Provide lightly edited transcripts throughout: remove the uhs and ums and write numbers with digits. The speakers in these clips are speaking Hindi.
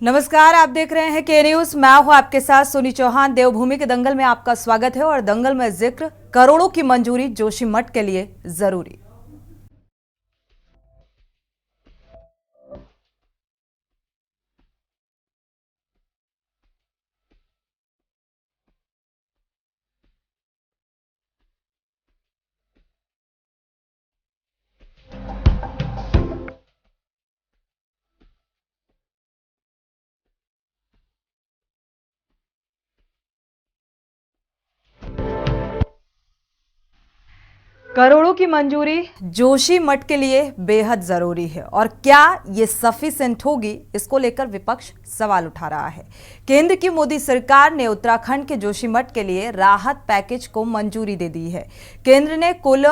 नमस्कार, आप देख रहे हैं के न्यूज। मैं हूं आपके साथ सोनी चौहान। देवभूमि के दंगल में आपका स्वागत है और दंगल में जिक्र करोड़ों की मंजूरी जोशीमठ के लिए जरूरी। करोड़ों की मंजूरी जोशीमठ के लिए बेहद जरूरी है और क्या ये सफिशिएंट होगी, इसको लेकर विपक्ष सवाल उठा रहा है। केंद्र की मोदी सरकार ने उत्तराखंड के जोशीमठ के लिए राहत पैकेज को मंजूरी दे दी है। केंद्र ने कुल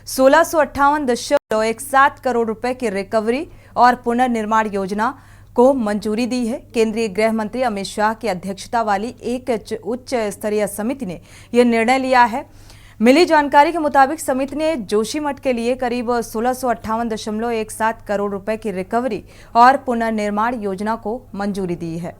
1658.17 करोड़ रुपए की रिकवरी और पुनर्निर्माण योजना को मंजूरी दी है। केंद्रीय गृह मंत्री अमित शाह की अध्यक्षता वाली एक उच्च स्तरीय समिति ने यह निर्णय लिया है। मिली जानकारी के मुताबिक समिति ने जोशीमठ के लिए करीब 1658.17 करोड़ रुपए की रिकवरी और पुनर्निर्माण योजना को मंजूरी दी है।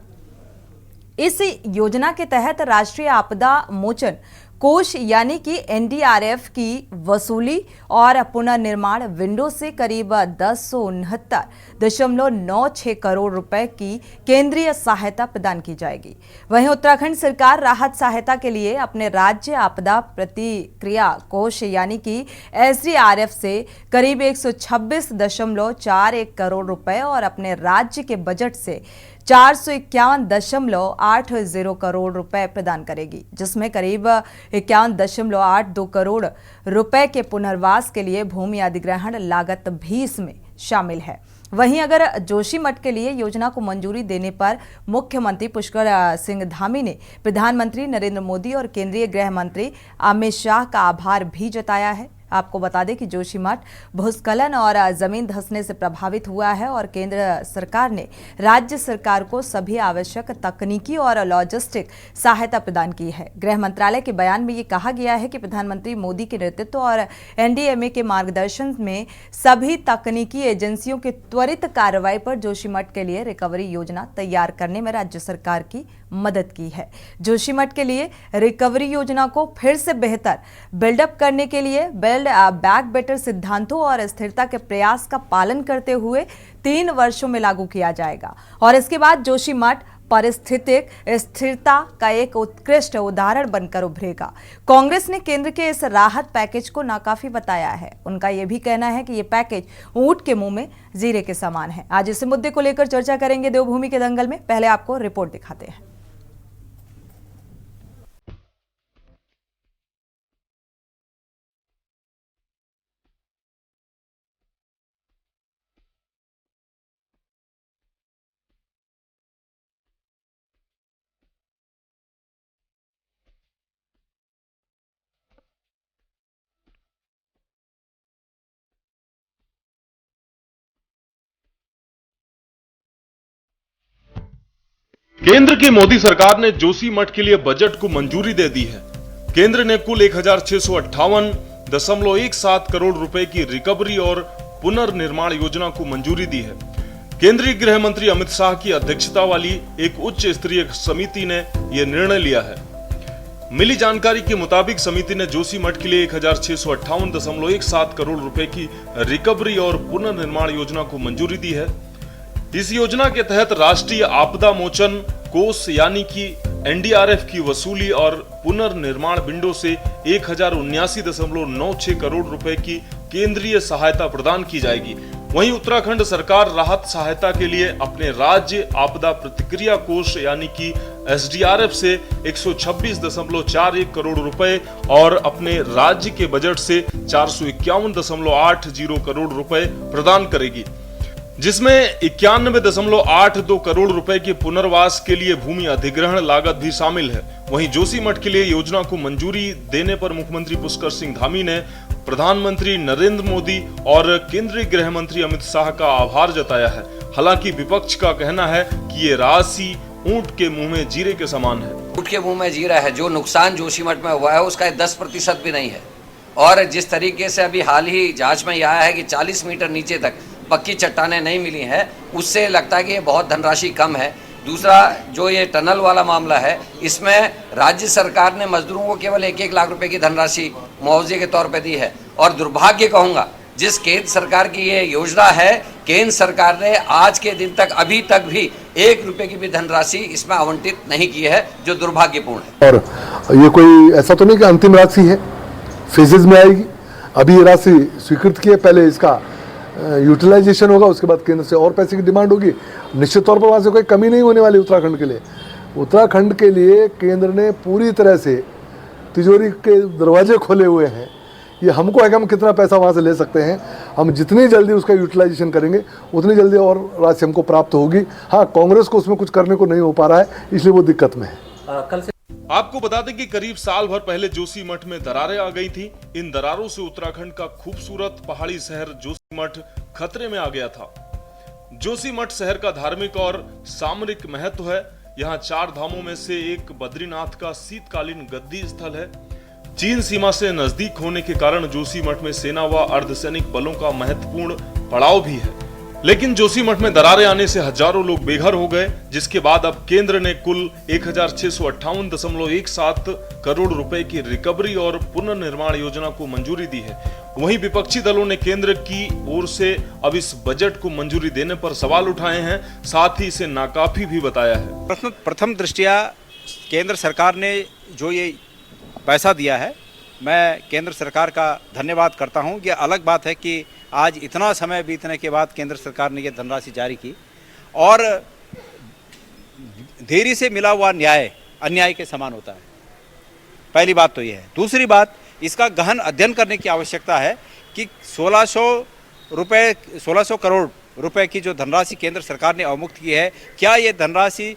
इस योजना के तहत राष्ट्रीय आपदा मोचन कोष यानी कि एनडीआरएफ की वसूली और पुनर्निर्माण विंडो से करीब 1069.96 करोड़ रुपए की केंद्रीय सहायता प्रदान की जाएगी। वहीं उत्तराखंड सरकार राहत सहायता के लिए अपने राज्य आपदा प्रतिक्रिया कोष यानी कि एसडीआरएफ से करीब 126.41 करोड़ रुपए और अपने राज्य के बजट से 451.80 करोड़ रुपए प्रदान करेगी, जिसमें करीब 51.82 करोड़ रुपए के पुनर्वास के लिए भूमि अधिग्रहण लागत भी इसमें शामिल है। वहीं अगर जोशीमठ के लिए योजना को मंजूरी देने पर मुख्यमंत्री पुष्कर सिंह धामी ने प्रधानमंत्री नरेंद्र मोदी और केंद्रीय गृह मंत्री अमित शाह का आभार भी जताया है। आपको बता दें कि जोशीमठ भूस्खलन और जमीन धंसने से प्रभावित हुआ है और केंद्र सरकार ने राज्य सरकार को सभी आवश्यक तकनीकी और लॉजिस्टिक सहायता प्रदान की है। गृह मंत्रालय के बयान में ये कहा गया है कि प्रधानमंत्री मोदी के नेतृत्व और एनडीएमए के मार्गदर्शन में सभी तकनीकी एजेंसियों की त्वरित कार्रवाई पर जोशीमठ के लिए रिकवरी योजना तैयार करने में राज्य सरकार की मदद की है। जोशीमठ के लिए रिकवरी योजना को फिर से बेहतर बिल्डअप करने के लिए बिल्ड बैक बेटर सिद्धांतों और स्थिरता के प्रयास का पालन करते हुए 3 वर्षों में लागू किया जाएगा और इसके बाद जोशीमठ पारिस्थितिक स्थिरता का एक उत्कृष्ट उदाहरण बनकर उभरेगा। कांग्रेस ने केंद्र के इस राहत पैकेज को नाकाफी बताया है। उनका यह भी कहना है कि यह पैकेज ऊंट के मुंह में जीरे के समान है। आज इस मुद्दे को लेकर चर्चा करेंगे देवभूमि के दंगल में। पहले आपको रिपोर्ट दिखाते हैं। केंद्र की मोदी सरकार ने जोशीमठ के लिए बजट को मंजूरी दे दी है। केंद्र ने कुल 1658.17 करोड़ रुपए की रिकवरी और पुनर्निर्माण योजना को मंजूरी दी है। केंद्रीय गृह मंत्री अमित शाह की अध्यक्षता वाली एक उच्च स्तरीय समिति ने यह निर्णय लिया है। मिली जानकारी के मुताबिक समिति ने जोशीमठ के लिए 1658.17 करोड़ रुपए की रिकवरी और पुनर्निर्माण योजना को मंजूरी दी है। इस योजना के तहत राष्ट्रीय आपदा मोचन कोष यानी कि एनडीआरएफ की वसूली और पुनर्निर्माण विंडो से 1079.96 करोड़ रुपए की केंद्रीय सहायता प्रदान की जाएगी। वहीं उत्तराखंड सरकार राहत सहायता के लिए अपने राज्य आपदा प्रतिक्रिया कोष यानी कि एसडीआरएफ से 126.41 करोड़ रुपए और अपने राज्य के बजट से 451.80 करोड़ रुपए प्रदान करेगी, जिसमें 91.82 करोड़ रुपए के पुनर्वास के लिए भूमि अधिग्रहण लागत भी शामिल है। वहीं जोशीमठ के लिए योजना को मंजूरी देने पर मुख्यमंत्री पुष्कर सिंह धामी ने प्रधानमंत्री नरेंद्र मोदी और केंद्रीय गृह मंत्री अमित शाह का आभार जताया है। हालांकि विपक्ष का कहना है कि ये राशि ऊंट के मुंह में जीरे के समान है। ऊंट के मुंह में जीरा है। जो नुकसान जोशीमठ में हुआ है उसका 10% भी नहीं है। और जिस तरीके से अभी हाल ही जांच में यह आया है कि 40 मीटर नीचे तक पक्की चट्टानें नहीं मिली हैं, उससे लगता है कि ये बहुत धनराशि कम है। दूसरा जो ये टनल वाला मामला है, इसमें राज्य सरकार ने मजदूरों को केवल 1-1 लाख रुपए की धनराशि मुआवजे के तौर पे दी है। और दुर्भाग्य कहूँगा, जिस केंद्र सरकार की ये योजना है, केंद्र सरकार ने आज के दिन तक अभी तक भी 1 रुपए की भी धनराशि इसमें आवंटित नहीं की है, जो दुर्भाग्यपूर्ण है। और ये कोई ऐसा तो नहीं कि अंतिम राशि है, फेजेज में आएगी। अभी ये राशि स्वीकृत की है, पहले इसका यूटिलाइजेशन होगा, उसके बाद केंद्र से और पैसे की डिमांड होगी। निश्चित तौर पर वहाँ से कोई कमी नहीं होने वाली उत्तराखंड के लिए। उत्तराखंड के लिए केंद्र ने पूरी तरह से तिजोरी के दरवाजे खोले हुए हैं। ये हमको है कि हम कितना पैसा वहाँ से ले सकते हैं। हम जितनी जल्दी उसका यूटिलाइजेशन करेंगे उतनी जल्दी और राशि हमको प्राप्त होगी। हाँ, कांग्रेस को उसमें कुछ करने को नहीं हो पा रहा है, इसलिए वो दिक्कत में है। कल से आपको बता दें कि करीब साल भर पहले जोशीमठ में दरारें आ गई थी। इन दरारों से उत्तराखंड का खूबसूरत पहाड़ी शहर जोशीमठ खतरे में आ गया था। जोशीमठ शहर का धार्मिक और सामरिक महत्व है। यहाँ 4 धामों में से एक बद्रीनाथ का शीतकालीन गद्दी स्थल है। चीन सीमा से नजदीक होने के कारण जोशीमठ में सेना व अर्धसैनिक बलों का महत्वपूर्ण पड़ाव भी है। लेकिन जोशीमठ में दरारें आने से हजारों लोग बेघर हो गए, जिसके बाद अब केंद्र ने कुल 1658.17 करोड़ रुपए की रिकवरी और पुनर्निर्माण योजना को मंजूरी दी है। वहीं विपक्षी दलों ने केंद्र की ओर से अब इस बजट को मंजूरी देने पर सवाल उठाए हैं, साथ ही इसे नाकाफी भी बताया है। प्रथम दृष्टया केंद्र सरकार ने जो ये पैसा दिया है, मैं केंद्र सरकार का धन्यवाद करता हूं। ये अलग बात है कि आज इतना समय बीतने के बाद केंद्र सरकार ने ये धनराशि जारी की, और देरी से मिला हुआ न्याय अन्याय के समान होता है। पहली बात तो ये है। दूसरी बात, इसका गहन अध्ययन करने की आवश्यकता है कि 1600 करोड़ रुपए की जो धनराशि केंद्र सरकार ने अवमुक्त की है, क्या ये धनराशि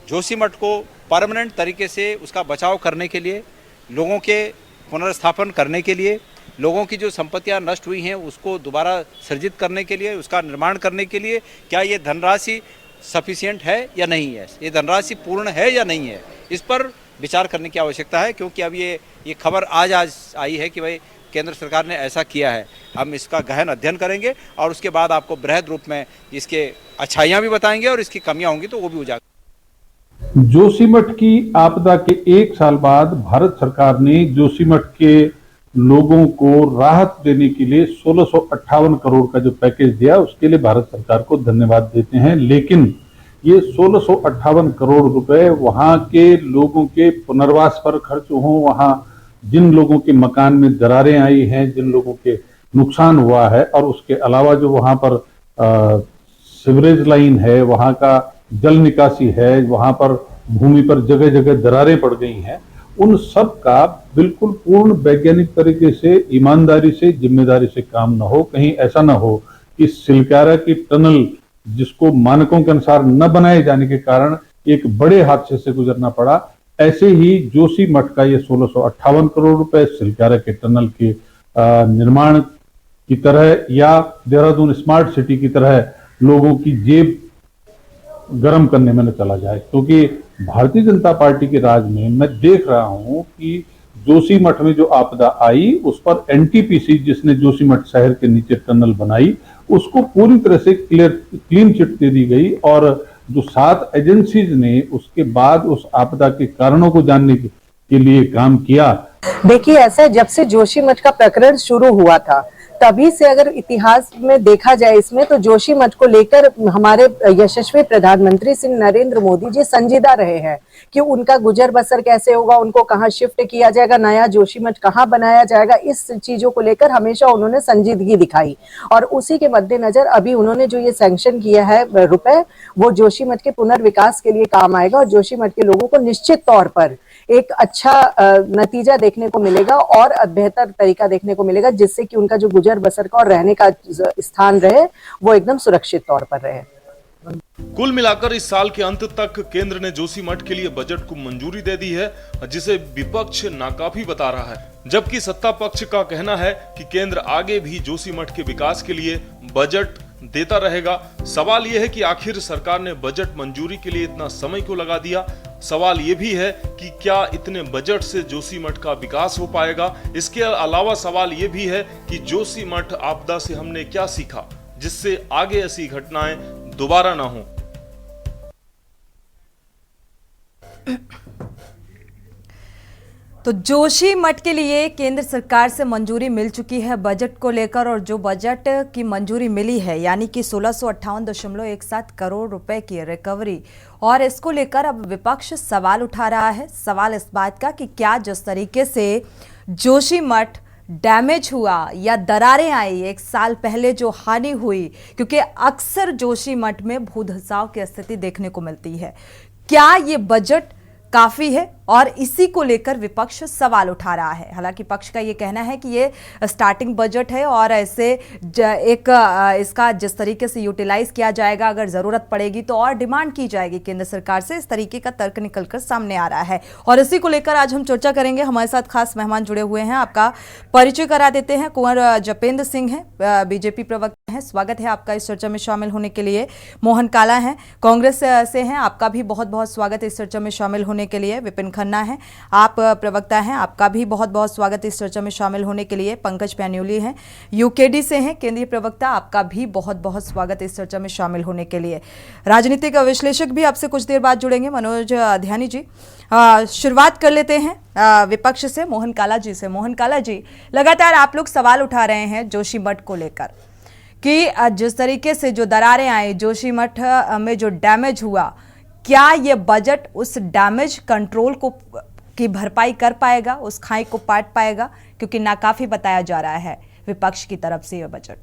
जोशीमठ को परमानेंट तरीके से उसका बचाव करने के लिए, लोगों के पुनर्स्थापन करने के लिए, लोगों की जो संपत्तियां नष्ट हुई हैं उसको दोबारा सृजित करने के लिए, उसका निर्माण करने के लिए, क्या ये धनराशि सफिशिएंट है या नहीं है, ये धनराशि पूर्ण है या नहीं है, इस पर विचार करने की आवश्यकता है। क्योंकि अब ये खबर आज आई है कि भाई केंद्र सरकार ने ऐसा किया है। हम इसका गहन अध्ययन करेंगे और उसके बाद आपको बृहद रूप में इसके अच्छाइयाँ भी बताएंगे और इसकी कमियाँ होंगी तो वो भी उजागर। जोशीमठ की आपदा के 1 साल बाद भारत सरकार ने जोशीमठ के लोगों को राहत देने के लिए 1658 करोड़ का जो पैकेज दिया, उसके लिए भारत सरकार को धन्यवाद देते हैं। लेकिन ये 1658 करोड़ रुपए वहां के लोगों के पुनर्वास पर खर्च हो, वहां जिन लोगों के मकान में दरारें आई हैं, जिन लोगों के नुकसान हुआ है, और उसके अलावा जो वहां पर सीवरेज लाइन है, वहां का जल निकासी है, वहां पर भूमि पर जगह जगह दरारें पड़ गई हैं, उन सब का बिल्कुल पूर्ण वैज्ञानिक तरीके से, ईमानदारी से, जिम्मेदारी से काम न हो। कहीं ऐसा न हो कि सिलकारा की टनल जिसको मानकों के अनुसार न बनाए जाने के कारण एक बड़े हादसे से गुजरना पड़ा। ऐसे ही जोशीमठ का ये 1658 करोड़ रुपए सिलकारा के टनल के निर्माण की तरह या देहरादून स्मार्ट सिटी की तरह लोगों की जेब गर्म करने में न चला जाए। क्योंकि भारतीय जनता पार्टी के राज में मैं देख रहा हूं कि जोशीमठ में जो आपदा आई उस पर एनटीपीसी, जिसने जोशीमठ शहर के नीचे टनल बनाई, उसको पूरी तरह से क्लीन चिट दे दी गई, और जो 7 एजेंसीज ने उसके बाद उस आपदा के कारणों को जानने के लिए काम किया। देखिए, ऐसा जब से जोशीमठ का प्रकरण शुरू हुआ था तभी से अगर इतिहास में देखा जाए इसमें, तो जोशीमठ को लेकर हमारे यशस्वी प्रधानमंत्री श्री नरेंद्र मोदी जी संजीदा रहे हैं कि उनका गुजर बसर कैसे होगा, उनको कहाँ शिफ्ट किया जाएगा, नया जोशीमठ कहाँ बनाया जाएगा, इस चीजों को लेकर हमेशा उन्होंने संजीदगी दिखाई। और उसी के मद्देनजर अभी उन्होंने जो ये सैंक्शन किया है रुपए, वो जोशीमठ के पुनर्विकास के लिए काम आएगा और जोशीमठ के लोगों को निश्चित तौर पर एक अच्छा नतीजा देखने को मिलेगा और बेहतर तरीका देखने को मिलेगा, जिससे कि उनका जो गुजर बसर का और रहने का स्थान रहे वो एकदम सुरक्षित तौर पर रहे। कुल मिलाकर इस साल के अंत तक केंद्र ने जोशीमठ के लिए बजट को मंजूरी दे दी है, जिसे विपक्ष नाकाफी बता रहा है, जबकि सत्ता पक्ष का कहना है कि केंद्र आगे भी जोशीमठ के विकास के लिए बजट देता रहेगा। सवाल यह है कि आखिर सरकार ने बजट मंजूरी के लिए इतना समय क्यों लगा दिया। सवाल यह भी है कि क्या इतने बजट से जोशीमठ का विकास हो पाएगा। इसके अलावा सवाल यह भी है कि जोशीमठ आपदा से हमने क्या सीखा, जिससे आगे ऐसी घटनाएं दोबारा ना हो। तो जोशी मठ के लिए केंद्र सरकार से मंजूरी मिल चुकी है बजट को लेकर, और जो बजट की मंजूरी मिली है यानी कि 1658.17 करोड़ रुपए की रिकवरी, और इसको लेकर अब विपक्ष सवाल उठा रहा है। सवाल इस बात का कि क्या जिस तरीके से जोशी मठ डैमेज हुआ या दरारें आई एक साल पहले जो हानि हुई, क्योंकि अक्सर जोशी मठ में भूधसाव की स्थिति देखने को मिलती है, क्या ये बजट काफी है? और इसी को लेकर विपक्ष सवाल उठा रहा है। हालांकि पक्ष का ये कहना है कि ये स्टार्टिंग बजट है और ऐसे इसका जिस तरीके से यूटिलाइज किया जाएगा, अगर जरूरत पड़ेगी तो और डिमांड की जाएगी केंद्र सरकार से, इस तरीके का तर्क निकलकर सामने आ रहा है। और इसी को लेकर आज हम चर्चा करेंगे। हमारे साथ खास मेहमान जुड़े हुए हैं, आपका परिचय करा देते हैं। कुंवर जपेंद्र सिंह हैं, बीजेपी प्रवक्ता हैं, स्वागत है आपका इस चर्चा में शामिल होने के लिए। मोहन काला हैं, कांग्रेस से हैं, आपका भी बहुत बहुत स्वागत है इस चर्चा में शामिल होने के लिए। विपिन खन्ना है, आप प्रवक्ता हैं, आपका भी बहुत बहुत स्वागत इस चर्चा में शामिल होने के लिए। पंकज पैन्यूली हैं, यूकेडी से हैं, केंद्रीय प्रवक्ता, आपका भी बहुत बहुत स्वागत इस चर्चा में शामिल होने के लिए। राजनीतिक विश्लेषक भी आपसे कुछ देर बाद जुड़ेंगे, मनोज ध्यानी जी। शुरुआत कर लेते हैं विपक्ष से, मोहन काला जी से। मोहन काला जी, लगातार आप लोग सवाल उठा रहे हैं जोशी मठ को लेकर कि जिस तरीके से जो दरारें आई, जोशी मठ में जो डैमेज हुआ, क्या ये बजट उस डैमेज कंट्रोल को की भरपाई कर पाएगा, उस खाई को पाट पाएगा? क्योंकि नाकाफी बताया जा रहा है विपक्ष की तरफ से यह बजट।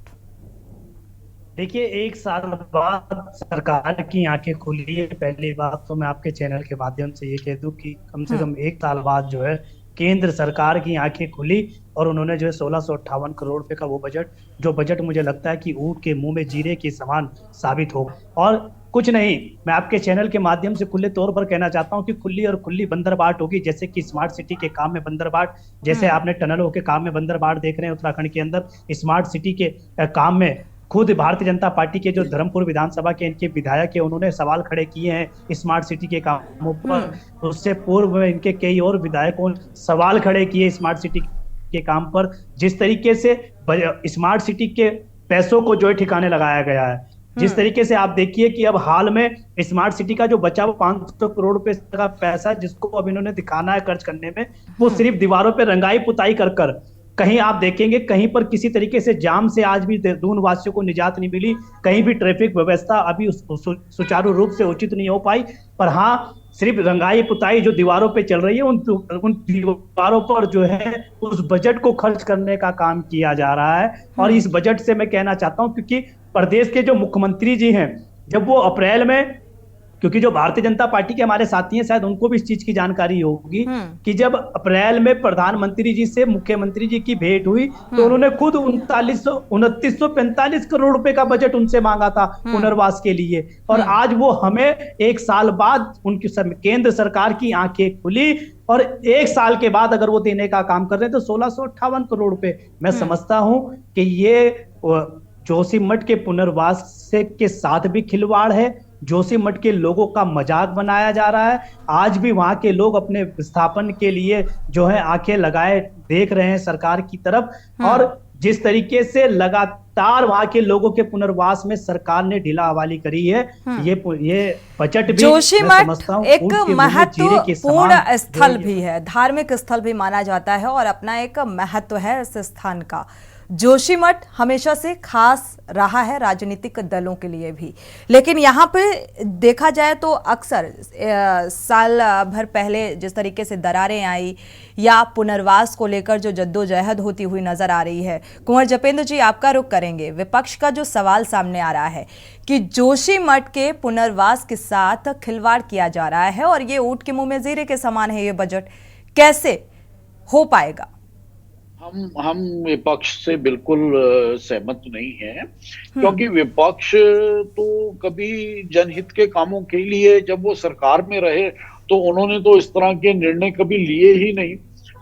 देखिए, एक साल बाद सरकार की आंखें खुली है। पहली बात तो मैं आपके चैनल के माध्यम से ये कह दूं कि कम से कम एक साल बाद जो है केंद्र सरकार की आंखें खुली और उन्होंने जो है 1658 करोड़ रुपए का वो बजट मुझे लगता है कि ऊंट के मुंह में जीरे के समान साबित होगा। और कुछ नहीं, मैं आपके चैनल के माध्यम से खुले तौर पर कहना चाहता हूं कि खुली और खुली बंदरबाट होगी। जैसे कि स्मार्ट सिटी के काम में बंदरबाट, जैसे आपने टनलों के काम में बंदरबाट देख रहे हैं उत्तराखंड के अंदर, स्मार्ट सिटी के काम में खुद भारतीय जनता पार्टी के जो धर्मपुर विधानसभा के इनके विधायक है, उन्होंने सवाल खड़े किए हैं स्मार्ट सिटी के कामों पर। उससे पूर्व में इनके कई और विधायकों ने सवाल खड़े किए स्मार्ट सिटी के काम पर। जिस तरीके से स्मार्ट सिटी के पैसों को जो है ठिकाने लगाया गया है, जिस तरीके से आप देखिए कि अब हाल में स्मार्ट सिटी का जो बचा वो 500 करोड़ रुपए का पैसा जिसको अब इन्होंने दिखाना है खर्च करने में, वो सिर्फ दीवारों पे रंगाई पुताई कर कहीं आप देखेंगे कहीं पर किसी तरीके से जाम से आज भी देहरादून वासियों को निजात नहीं मिली, कहीं भी ट्रैफिक व्यवस्था अभी सुचारू रूप से उचित नहीं हो पाई। पर हाँ, सिर्फ रंगाई पुताई जो दीवारों पे चल रही है, उन दीवारों पर जो है उस बजट को खर्च करने का काम किया जा रहा है। और इस बजट से मैं कहना चाहता हूं, क्योंकि प्रदेश के जो मुख्यमंत्री जी हैं, जब वो अप्रैल में, क्योंकि जो भारतीय जनता पार्टी के हमारे साथी हैं शायद उनको भी इस चीज की जानकारी होगी कि जब अप्रैल में प्रधानमंत्री जी से मुख्यमंत्री जी की भेंट हुई तो उन्होंने खुद 2945 करोड़ रुपए का बजट उनसे मांगा था पुनर्वास के लिए। और आज वो हमें एक साल बाद उनकी केंद्र सरकार की आंखें खुली और एक साल के बाद अगर वो देने का काम कर रहे हैं तो 1658 करोड़ रुपए। मैं समझता हूं कि ये जोशी मठ के पुनर्वास से के साथ भी खिलवाड़ है। जोशी मठ के लोगों का मजाक बनाया जा रहा है। आज भी वहां के लोग अपने विस्थापन के लिए जो है आंखें लगाए देख रहे हैं सरकार की तरफ। और जिस तरीके से लगातार वहां के लोगों के पुनर्वास में सरकार ने ढीला हवाली करी है, ये बजट भी जोशी मठ एक महत्वपूर्ण स्थल भी है, धार्मिक स्थल भी माना जाता है और अपना एक महत्व है इस स्थान का। जोशी मठ हमेशा से खास रहा है राजनीतिक दलों के लिए भी, लेकिन यहाँ पे देखा जाए तो अक्सर साल भर पहले जिस तरीके से दरारें आई या पुनर्वास को लेकर जो जद्दोजहद होती हुई नजर आ रही है। कुंवर जपेंद्र जी, आपका रुख करेंगे। विपक्ष का जो सवाल सामने आ रहा है कि जोशी मठ के पुनर्वास के साथ खिलवाड़ किया जा रहा है और ये ऊंट के मुंह में जीरे के समान है, ये बजट कैसे हो पाएगा? हम विपक्ष से बिल्कुल सहमत नहीं है, क्योंकि विपक्ष तो कभी जनहित के कामों के लिए जब वो सरकार में रहे तो उन्होंने तो इस तरह के निर्णय कभी लिए ही नहीं।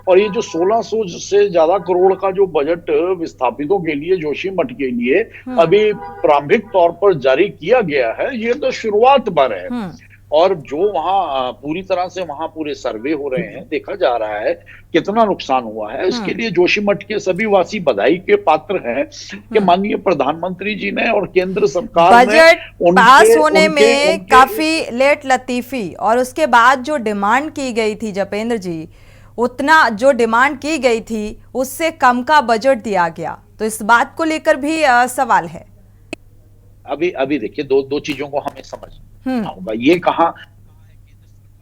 और ये जो 1600 से ज्यादा करोड़ का जो बजट विस्थापितों के लिए जोशी मठ के लिए अभी प्रारंभिक तौर पर जारी किया गया है, ये तो शुरुआत पर है। और जो वहाँ पूरी तरह से वहाँ पूरे सर्वे हो रहे हैं, देखा जा रहा है कितना नुकसान हुआ है। इसके लिए जोशीमठ के सभी वासी बधाई के पात्र हैं कि माननीय प्रधानमंत्री जी ने और केंद्र सरकार ने बजट पास होने में काफी लेट लतीफी और उसके बाद जो डिमांड की गई थी जपेंद्र जी, उतना जो डिमांड की गई थी उससे कम का बजट दिया गया, तो इस बात को लेकर भी सवाल है। अभी देखिए दो चीजों को हमें समझना होगा। ये कहा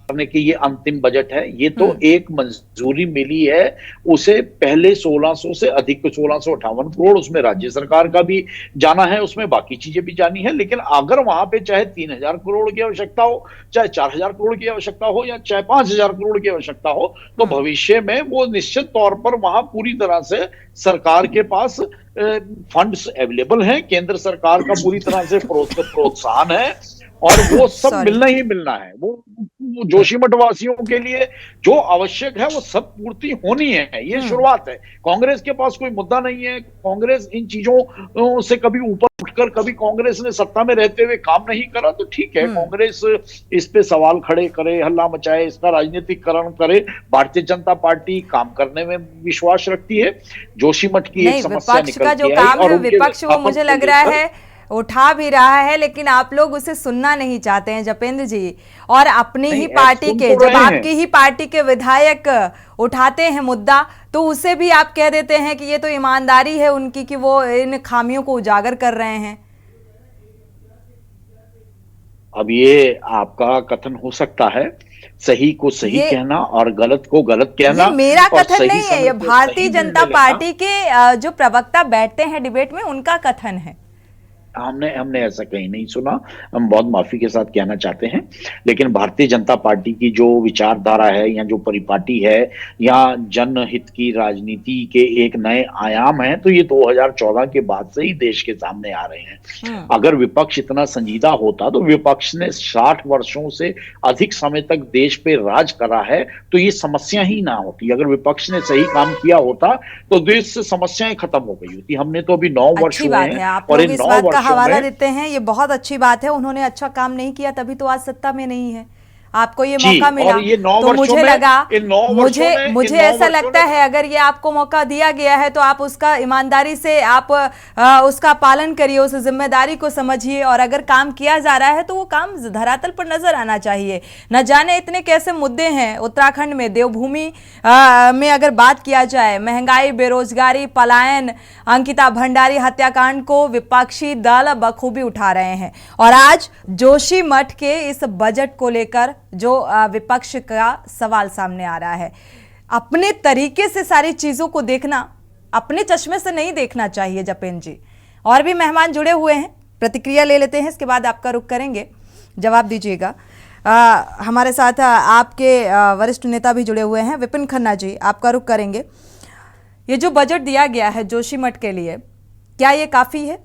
करने की ये अंतिम बजट है, ये तो एक मंजूरी मिली है, उसे पहले 1600 से अधिक 1658 करोड़ उसमें राज्य सरकार का भी जाना है, उसमें बाकी चीजें भी जानी है। लेकिन अगर वहां पे चाहे 3000 करोड़ की आवश्यकता हो, चाहे 4000 करोड़ की आवश्यकता हो या चाहे 5000 करोड़ की आवश्यकता हो, तो भविष्य में वो निश्चित तौर पर वहां पूरी तरह से सरकार के पास फंड्स अवेलेबल हैं, केंद्र सरकार का पूरी तरह से प्रोत्साहन है और वो सब मिलना ही मिलना है। वो जोशीमठ वासियों के लिए जो आवश्यक है वो सब पूर्ति होनी है, ये शुरुआत है। कांग्रेस के पास कोई मुद्दा नहीं है, कांग्रेस इन चीजों से कभी ऊपर उठकर कभी कांग्रेस ने सत्ता में रहते हुए काम नहीं करा तो ठीक है, कांग्रेस इस पे सवाल खड़े करे, हल्ला मचाए, इसका राजनीतिकरण करे। भारतीय जनता पार्टी काम करने में विश्वास रखती है। जोशीमठ की एक समस्या निकल का जो काम है विपक्ष वो मुझे लग रहा है उठा भी रहा है, लेकिन आप लोग उसे सुनना नहीं चाहते हैं जपेंद्र जी। और अपनी ही पार्टी के, जब आपकी ही पार्टी के विधायक उठाते हैं मुद्दा तो उसे भी आप कह देते हैं कि ये तो ईमानदारी है उनकी कि वो इन खामियों को उजागर कर रहे हैं। अब ये आपका कथन हो सकता है, सही को सही कहना और गलत को गलत कहना। ये मेरा कथन नहीं है, ये भारतीय जनता पार्टी के जो प्रवक्ता बैठते हैं डिबेट में उनका कथन है। हमने ऐसा कहीं नहीं सुना, हम बहुत माफी के साथ कहना चाहते हैं। लेकिन भारतीय जनता पार्टी की जो विचारधारा है या जो परिपाटी है या जनहित की राजनीति के एक नए आयाम हैं, तो ये 2014 के बाद से ही देश के सामने आ रहे हैं। अगर विपक्ष इतना संजीदा होता तो विपक्ष ने 60 वर्षों से अधिक समय तक देश पे राज करा है, तो ये समस्या ही ना होती। अगर विपक्ष ने सही काम किया होता तो देश से समस्याएं खत्म हो गई होती। हमने तो अभी 9 वर्ष हुए हैं और इन 9 वर्ष हवाला देते हैं, ये बहुत अच्छी बात है। उन्होंने अच्छा काम नहीं किया तभी तो आज सत्ता में नहीं है। आपको ये मौका मिला तो मुझे लगा, मुझे ऐसा लगता है अगर ये आपको मौका दिया गया है तो आप उसका ईमानदारी से आप उसका पालन करिए, उस जिम्मेदारी को समझिए। और अगर काम किया जा रहा है तो वो काम धरातल पर नजर आना चाहिए। न जाने इतने कैसे मुद्दे हैं उत्तराखंड में, देवभूमि में अगर बात किया जाए, महंगाई, बेरोजगारी, पलायन, अंकिता भंडारी हत्याकांड को विपक्षी दल बखूबी उठा रहे हैं। और आज जोशीमठ के इस बजट को लेकर जो विपक्ष का सवाल सामने आ रहा है, अपने तरीके से सारी चीजों को देखना, अपने चश्मे से नहीं देखना चाहिए जपेंद्र जी। और भी मेहमान जुड़े हुए हैं, प्रतिक्रिया ले लेते हैं, इसके बाद आपका रुख करेंगे, जवाब दीजिएगा। हमारे साथ आपके वरिष्ठ नेता भी जुड़े हुए हैं, विपिन खन्ना जी, आपका रुख करेंगे। ये जो बजट दिया गया है जोशीमठ के लिए, क्या ये काफी है?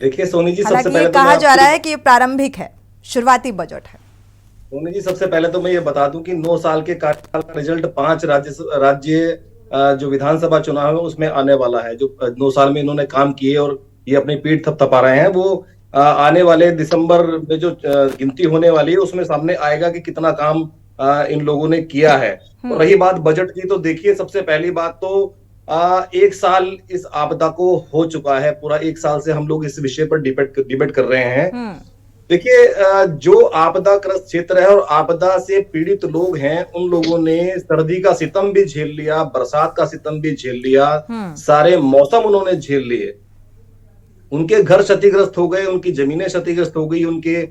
देखिए सोनी जी, सबसे पहले कहा जा रहा है कि ये प्रारंभिक है, शुरुआती बजट है। सोनी जी, सबसे पहले तो मैं ये बता दूं कि 9 साल के कार्यकाल का रिजल्ट 5 राज्य जो विधानसभा चुनाव है उसमें आने वाला है। जो 9 साल में इन्होंने काम किए और ये अपनी पीठ थपथपा रहे हैं, वो आने वाले दिसंबर में जो गिनती होने वाली है उसमें सामने आएगा कि कितना काम इन लोगों ने किया है। और रही बात बजट की, तो देखिए सबसे पहली बात तो 1 साल इस आपदा को हो चुका है, पूरा 1 साल से हम लोग इस विषय पर डिबेट कर रहे हैं। देखिए जो आपदाग्रस्त क्षेत्र है और आपदा से पीड़ित लोग हैं, उन लोगों ने सर्दी का सितम भी झेल लिया, बरसात का सितम भी झेल लिया, सारे मौसम उन्होंने झेल लिए। उनके घर क्षतिग्रस्त हो गए, उनकी जमीनें क्षतिग्रस्त हो गई, उनके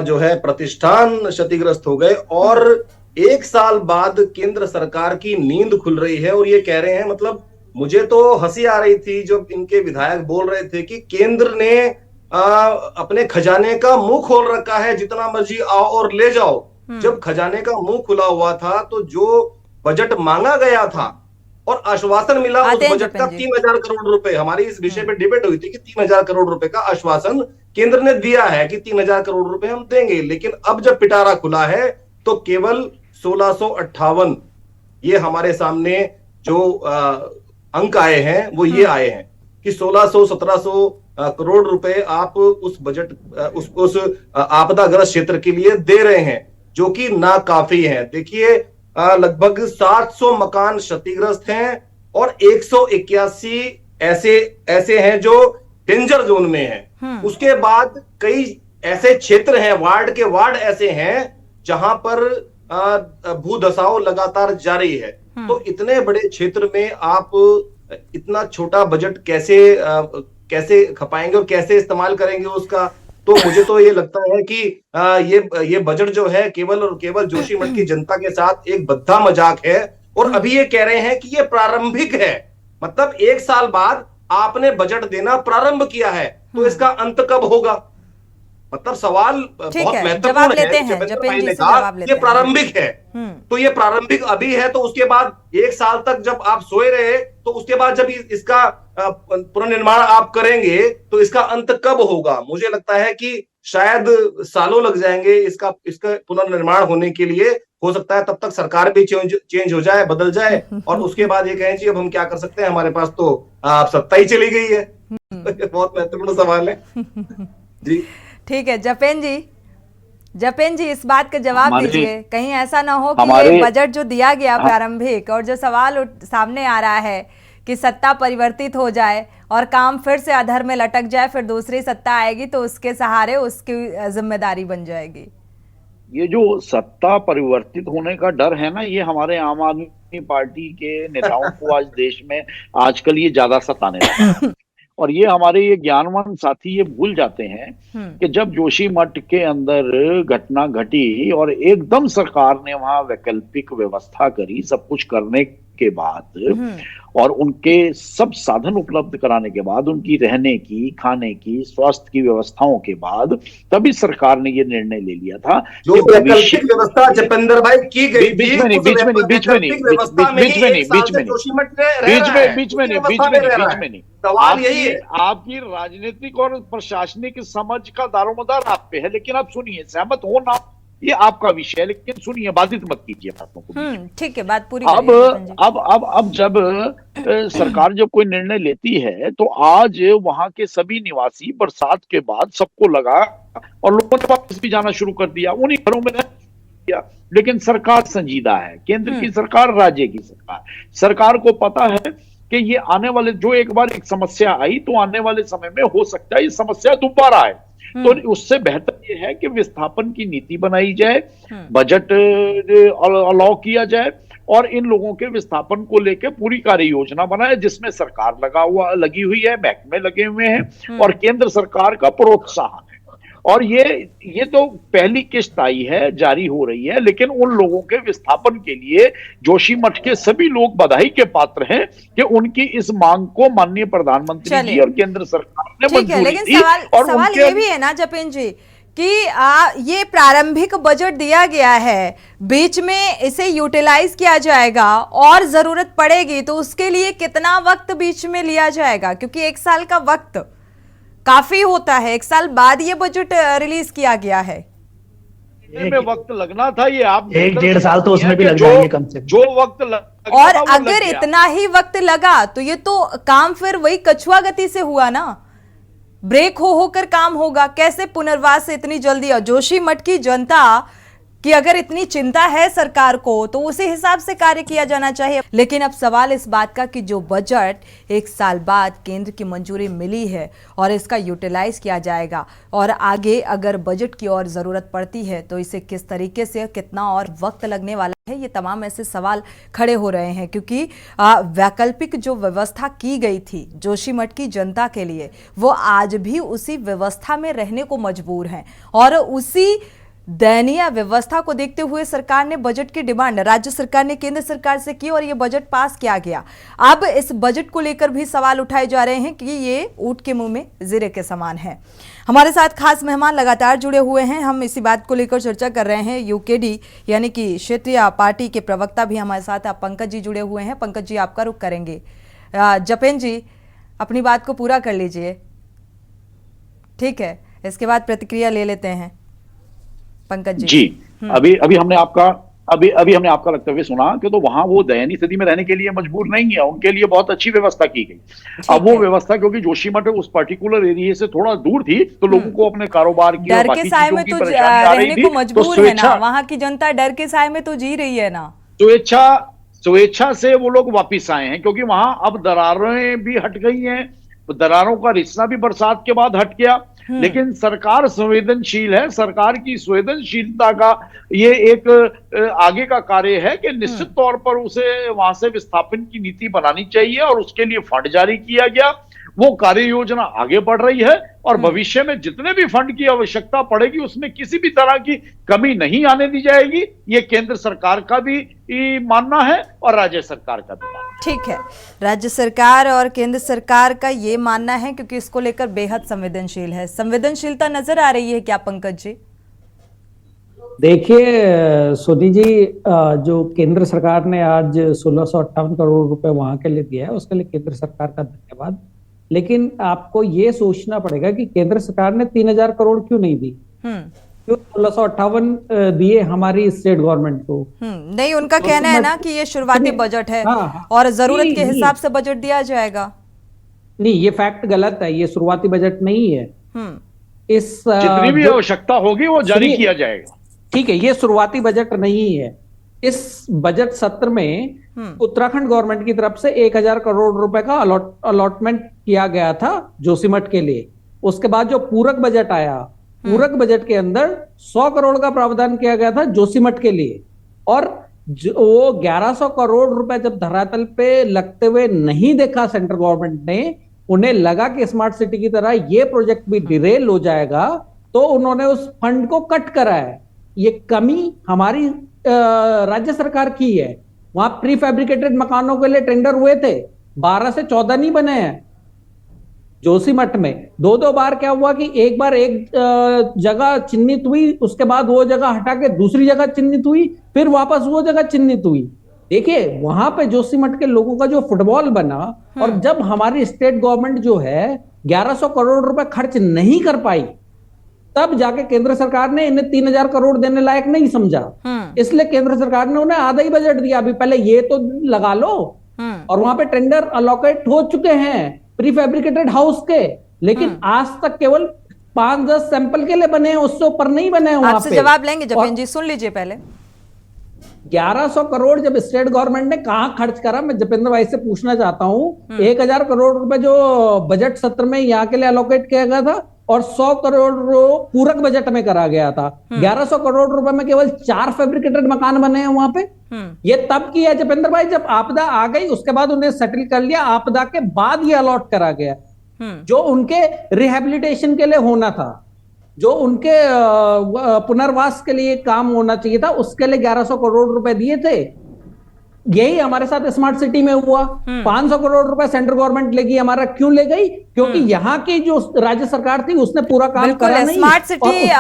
जो है प्रतिष्ठान क्षतिग्रस्त हो गए। और 1 साल बाद केंद्र सरकार की नींद खुल रही है और ये कह रहे हैं, मतलब मुझे तो हंसी आ रही थी जब इनके विधायक बोल रहे थे कि केंद्र ने अपने खजाने का मुंह खोल रखा है, जितना मर्जी आओ और ले जाओ। जब खजाने का मुंह खुला हुआ था तो जो बजट मांगा गया था और आश्वासन मिला उस बजट का 3000 करोड़ रुपए, हमारी इस विषय पे डिबेट हुई थी कि 3000 करोड़ रुपए का आश्वासन केंद्र ने दिया है कि 3000 करोड़ रुपए हम देंगे। लेकिन अब जब पिटारा खुला है तो केवल 1658 ये हमारे सामने जो अंक आए हैं वो ये आए हैं कि 1600, 1700 करोड़ रुपए आप उस बजट उस आपदाग्रस्त क्षेत्र के लिए दे रहे हैं, जो कि नाकाफी है। देखिए लगभग 700 मकान क्षतिग्रस्त हैं और 181 ऐसे हैं जो डेंजर जोन में हैं। उसके बाद कई ऐसे क्षेत्र हैं, वार्ड के वार्ड ऐसे हैं जहां पर भूधसाव लगातार जारी है। तो इतने बड़े क्षेत्र में आप इतना छोटा बजट कैसे खपाएंगे और कैसे इस्तेमाल करेंगे उसका? तो मुझे तो ये लगता है कि ये बजट जो है केवल और केवल जोशीमठ की जनता के साथ एक भद्दा मजाक है। और अभी ये कह रहे हैं कि ये प्रारंभिक है, मतलब 1 साल बाद आपने बजट देना प्रारंभ किया है, तो इसका अंत कब होगा? मतलब सवाल बहुत महत्वपूर्ण है। जपेंद्र भाई ने कहा ये प्रारंभिक है, तो ये प्रारंभिक अभी है, तो उसके बाद 1 साल तक जब आप सोए रहे, तो उसके बाद जब इसका पुनर्निर्माण आप करेंगे तो इसका अंत कब होगा? मुझे लगता है कि शायद सालों लग जाएंगे इसका पुनर्निर्माण होने के लिए। हो सकता है तब तक सरकार भी चेंज हो जाए, बदल जाए, और उसके बाद ये कहें जी अब हम क्या कर सकते हैं, हमारे पास तो सत्ता ही चली गई है। बहुत महत्वपूर्ण सवाल है जी। ठीक है जपेन जी इस बात का जवाब दीजिए, कहीं ऐसा ना हो कि ये बजट जो दिया गया प्रारंभिक और जो सवाल सामने आ रहा है कि सत्ता परिवर्तित हो जाए और काम फिर से अधर में लटक जाए, फिर दूसरी सत्ता आएगी तो उसके सहारे उसकी जिम्मेदारी बन जाएगी। ये जो सत्ता परिवर्तित होने का डर है ना, ये हमारे आम आदमी पार्टी के नेताओं को आज देश में आजकल ये ज्यादा सताने लगा। और ये हमारे ये ज्ञानवान साथी ये भूल जाते हैं कि जब जोशीमठ के अंदर घटना घटी और एकदम सरकार ने वहां वैकल्पिक व्यवस्था करी, सब कुछ करने के बाद और उनके सब साधन उपलब्ध कराने के बाद, उनकी रहने की, खाने की, स्वास्थ्य की व्यवस्थाओं के बाद, तभी सरकार ने ये निर्णय ले लिया था जो वैकल्पिक व्यवस्था जपेंद्र भाई की गई सवाल यही है। आपकी राजनीतिक और प्रशासनिक समझ का दारोमदार आप पे है, लेकिन आप सुनिए, सहमत हो ना ये आपका विषय है, लेकिन सुनिए, बाधित मत कीजिए बातों को। ठीक है, बात पूरी। अब जब सरकार जब कोई निर्णय लेती है तो आज वहां के सभी निवासी बरसात के बाद सबको लगा और लोगों ने वापस भी जाना शुरू कर दिया, उन्हीं घरों में किया। लेकिन सरकार संजीदा है, केंद्र की सरकार, राज्य की सरकार को पता है कि ये आने वाले जो एक बार एक समस्या आई तो आने वाले समय में हो सकता है ये समस्या दोबारा आए, तो उससे बेहतर ये है कि विस्थापन की नीति बनाई जाए, बजट अलाउ किया जाए और इन लोगों के विस्थापन को लेकर पूरी कार्य योजना बनाए, जिसमें सरकार लगी हुई है, महकमे लगे हुए हैं और केंद्र सरकार का प्रोत्साहन है। और ये तो पहली किस्त आई है, जारी हो रही है, लेकिन उन लोगों के विस्थापन के लिए जोशीमठ के सभी लोग बधाई के पात्र हैं कि उनकी इस मांग को माननीय प्रधानमंत्री जी और केंद्र सरकार ने मंजूरी दी। लेकिन सवाल ये भी है ना जपेन जी कि ये प्रारंभिक बजट दिया गया है, बीच में इसे यूटिलाइज किया जाएगा और जरूरत पड़ेगी तो उसके लिए कितना वक्त बीच में लिया जाएगा? क्योंकि 1 साल का वक्त काफी होता है, 1 साल बाद ये बजट रिलीज किया गया है। में वक्त लगना था, ये आप 1-1.5 साल तो उसमें भी लग जाएंगे कम से कम। जो वक्त लगा और अगर इतना ही वक्त लगा तो ये तो काम फिर वही कछुआ गति से हुआ ना, ब्रेक होकर काम होगा। कैसे पुनर्वास से इतनी जल्दी? और जोशीमठ की जनता कि अगर इतनी चिंता है सरकार को तो उसी हिसाब से कार्य किया जाना चाहिए। लेकिन अब सवाल इस बात का कि जो बजट 1 साल बाद केंद्र की मंजूरी मिली है और इसका यूटिलाइज किया जाएगा और आगे अगर बजट की और जरूरत पड़ती है तो इसे किस तरीके से, कितना और वक्त लगने वाला है, ये तमाम ऐसे सवाल खड़े हो रहे हैं। क्योंकि वैकल्पिक जो व्यवस्था की गई थी जोशीमठ की जनता के लिए, वो आज भी उसी व्यवस्था में रहने को मजबूर हैं और उसी दयनीय व्यवस्था को देखते हुए सरकार ने बजट की डिमांड राज्य सरकार ने केंद्र सरकार से की और ये बजट पास किया गया। अब इस बजट को लेकर भी सवाल उठाए जा रहे हैं कि ये ऊंट के मुंह में जीरे के समान है। हमारे साथ खास मेहमान लगातार जुड़े हुए हैं, हम इसी बात को लेकर चर्चा कर रहे हैं। यूकेडी यानी कि क्षेत्रीय पार्टी के प्रवक्ता भी हमारे साथ पंकज जी जुड़े हुए हैं। पंकज जी, आपका रुख करेंगे। जपेन जी, अपनी बात को पूरा कर लीजिए, ठीक है, इसके बाद प्रतिक्रिया ले लेते हैं। पंकज जी अभी हमने आपका अभी अभी हमने आपका वक्तव्य सुना कि तो वहां वो दयनीय स्थिति में रहने के लिए मजबूर नहीं है, उनके लिए बहुत अच्छी व्यवस्था की गई। अब वो व्यवस्था क्योंकि जोशीमठ उस पर्टिकुलर एरिया से थोड़ा दूर थी, तो लोगों को अपने कारोबार की और डर के बाकी साए चीजों में की तो परेशानी आ रही रहने थी, को तो मजबूर है ना, वहां की जनता डर के साए में तो जी रही है ना। स्वेच्छा से वो लोग वापिस आए हैं क्योंकि वहां अब दरारें भी हट गई हैं, दरारों का रिसना भी बरसात के बाद हट गया। लेकिन सरकार संवेदनशील है, सरकार की संवेदनशीलता का ये एक आगे का कार्य है कि निश्चित तौर पर उसे वहां से विस्थापन की नीति बनानी चाहिए और उसके लिए फंड जारी किया गया। वो कार्य योजना आगे बढ़ रही है और भविष्य में जितने भी फंड की आवश्यकता पड़ेगी उसमें किसी भी तरह की कमी नहीं आने दी जाएगी। ये केंद्र सरकार का भी मानना है और राज्य सरकार का भी मानना है। ठीक है, राज्य सरकार और केंद्र सरकार का ये मानना है क्योंकि इसको लेकर बेहद संवेदनशील है। संवेदनशीलता नजर आ रही है क्या पंकज जी? देखिए सोनी जी, जो केंद्र सरकार ने आज 1658 करोड़ रुपए वहां के लिए दिया है उसके लिए केंद्र सरकार का धन्यवाद। लेकिन आपको ये सोचना पड़ेगा कि केंद्र सरकार ने 3000 करोड़ क्यों नहीं दी, क्यों 1658 दिए हमारी स्टेट गवर्नमेंट को? नहीं, उनका कहना है ना कि ये शुरुआती बजट है और जरूरत के हिसाब से बजट दिया जाएगा। नहीं, ये फैक्ट गलत है, ये शुरुआती बजट नहीं है। इस जितनी भी आवश्यकता होगी वो जारी किया जाएगा। ठीक है, ये शुरुआती बजट नहीं है। इस बजट सत्र में उत्तराखंड गवर्नमेंट की तरफ से 1000 करोड़ रुपए का अलॉटमेंट किया गया था जोशीमठ के लिए। उसके बाद जो पूरक बजट आया, पूरक बजट के अंदर 100 करोड़ का प्रावधान किया गया था जोशीमठ के लिए। और वो 1100 करोड़ रुपए जब धरातल पे लगते हुए नहीं देखा सेंट्रल गवर्नमेंट ने, उन्हें लगा कि स्मार्ट सिटी की तरह ये प्रोजेक्ट भी डिरेल हो जाएगा, तो उन्होंने उस फंड को कट करा है। ये कमी हमारी राज्य सरकार की है। वहां प्री फैब्रिकेटेड मकानों के लिए टेंडर हुए थे, 12 से 14 नहीं बने हैं जोशीमठ में। दो बार क्या हुआ कि एक बार एक जगह चिन्हित हुई, उसके बाद वो जगह हटा के दूसरी जगह चिन्हित हुई, फिर वापस वो जगह चिन्हित हुई। देखिए वहां पे जोशीमठ के लोगों का जो फुटबॉल बना, और जब हमारी स्टेट गवर्नमेंट जो है 1100 करोड़ रुपए खर्च नहीं कर पाई, तब जाके केंद्र सरकार ने इन्हें 3000 करोड़ देने लायक नहीं समझा। इसलिए केंद्र सरकार ने उन्हें आधा ही बजट दिया। अभी पहले ये तो लगा लो। और वहां पे टेंडर अलोकेट हो चुके हैं प्री फैब्रिकेटेड हाउस के, लेकिन आज तक केवल 5-10 सैंपल के लिए बने हैं, उससे ऊपर नहीं बने हैं। वहां पे जवाब लेंगे जपेन जी, सुन लीजिए पहले। 1100 करोड़ जब स्टेट गवर्नमेंट ने कहां खर्च करा, मैं जपेंद्र भाई से पूछना चाहता हूं। 1000 करोड़ रुपए जो बजट सत्र में यहाँ के लिए अलोकेट किया गया था और 100 करोड़ पूरक बजट में करा गया था। 1100 करोड़ रुपए में केवल 4 फैब्रिकेटेड मकान बने हैं वहां पे। ये तब किया जपेंद्र भाई जब आपदा आ गई, उसके बाद उन्हें सेटल कर लिया, आपदा के बाद ये अलॉट करा गया। जो उनके रिहेबिलिटेशन के लिए होना था, जो उनके पुनर्वास के लिए काम होना चाहिए था, उसके लिए 1100 करोड़ रुपए दिए थे। यही हमारे साथ स्मार्ट सिटी में हुआ। 500 करोड़ रुपए सेंट्रल गवर्नमेंट लेगी, हमारा क्यों ले गई? क्योंकि यहाँ की जो राज्य सरकार थी उसने पूरा काम करा नहीं। स्मार्ट सिटी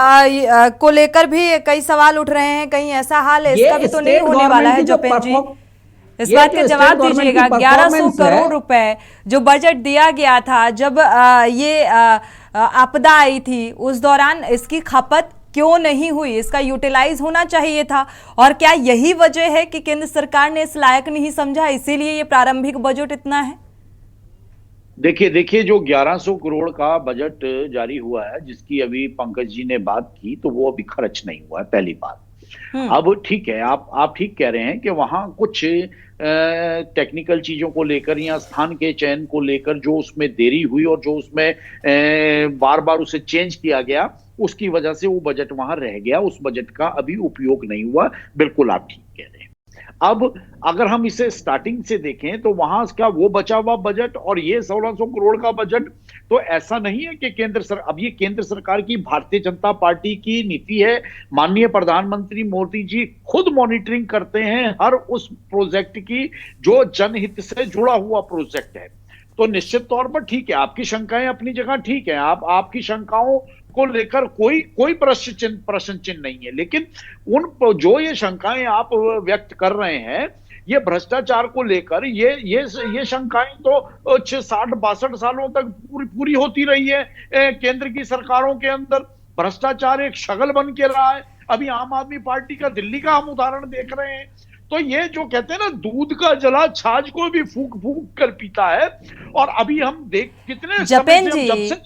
को लेकर भी कई सवाल उठ रहे हैं, कहीं ऐसा हाल है इसका भी तो नहीं होने वाला है जपेन जी? इस बात का जवाब दीजिएगा। 1100 करोड़ रुपए जो बजट दिया गया था जब ये आपदा आई थी, उस दौरान इसकी खपत क्यों नहीं हुई? इसका यूटिलाइज होना चाहिए था। और क्या यही वजह है कि केंद्र सरकार ने इस लायक नहीं समझा, इसीलिए ये प्रारंभिक बजट इतना है? देखिए जो 1100 करोड़ का बजट जारी हुआ है, जिसकी अभी पंकज जी ने बात की, तो वो अभी खर्च नहीं हुआ है, पहली बात। अब ठीक है, आप ठीक कह रहे हैं कि वहां कुछ टेक्निकल चीजों को लेकर या स्थान के चयन को लेकर जो उसमें देरी हुई और जो उसमें बार बार उसे चेंज किया गया, उसकी वजह से वो बजट वहां रह गया। उस बजट का अभी उपयोग नहीं हुआ। बिल्कुल आप ठीक कह रहे हैं। अब अगर हम इसे स्टार्टिंग से देखें तो वहां क्या वो बचा हुआ बजट और ये 1600 करोड़ का बजट, तो ऐसा नहीं है कि अब ये केंद्र सरकार की भारतीय जनता पार्टी की नीति है। माननीय प्रधानमंत्री मोदी जी खुद मॉनिटरिंग करते हैं हर उस प्रोजेक्ट की जो जनहित से जुड़ा हुआ प्रोजेक्ट है। तो निश्चित तौर पर ठीक है, आपकी शंकाएं अपनी जगह ठीक है। आपकी शंकाओं को लेकर कोई प्रश्न चिन्ह नहीं है। लेकिन जो ये शंकाएं आप व्यक्त कर रहे हैं, ये भ्रष्टाचार को लेकर ये शंकाएं तो 60-62 सालों तक पूरी होती रही है। केंद्र की सरकारों के अंदर भ्रष्टाचार एक शगल बन के रहा है। अभी आम आदमी पार्टी का दिल्ली का हम उदाहरण देख रहे हैं। तो ये जो कहते हैं ना, दूध का जला छाछ को भी फूंक फूंक कर पीता है। और अभी हम देख कितने जपेन जी,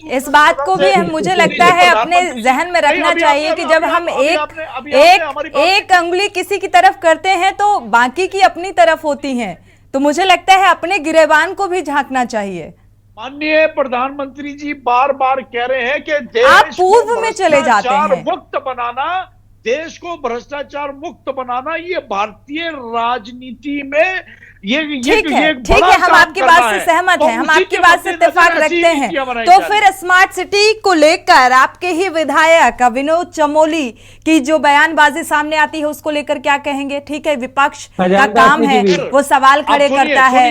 इस बात को भी मुझे लगता है अपने जहन में रखना चाहिए कि जब हम एक अंगुली किसी की तरफ करते हैं तो बाकी की अपनी तरफ होती हैं। तो मुझे लगता है अपने गिरेबान को भी झांकना चाहिए। माननीय प्रधानमंत्री जी बार बार कह रहे हैं कि देश आप पूर्व में चले जाते हैं। मुक्त बनाना, देश को भ्रष्टाचार मुक्त बनाना, ये भारतीय राजनीति में ये ठीक है, हम आपकी बात से सहमत हैं, हम आपकी बात से इत्तेफाक रखते हैं। तो फिर स्मार्ट सिटी को लेकर आपके ही विधायक विनोद चमोली की जो बयानबाजी सामने आती है उसको लेकर क्या कहेंगे? ठीक है, विपक्ष का काम है वो सवाल खड़े करता है।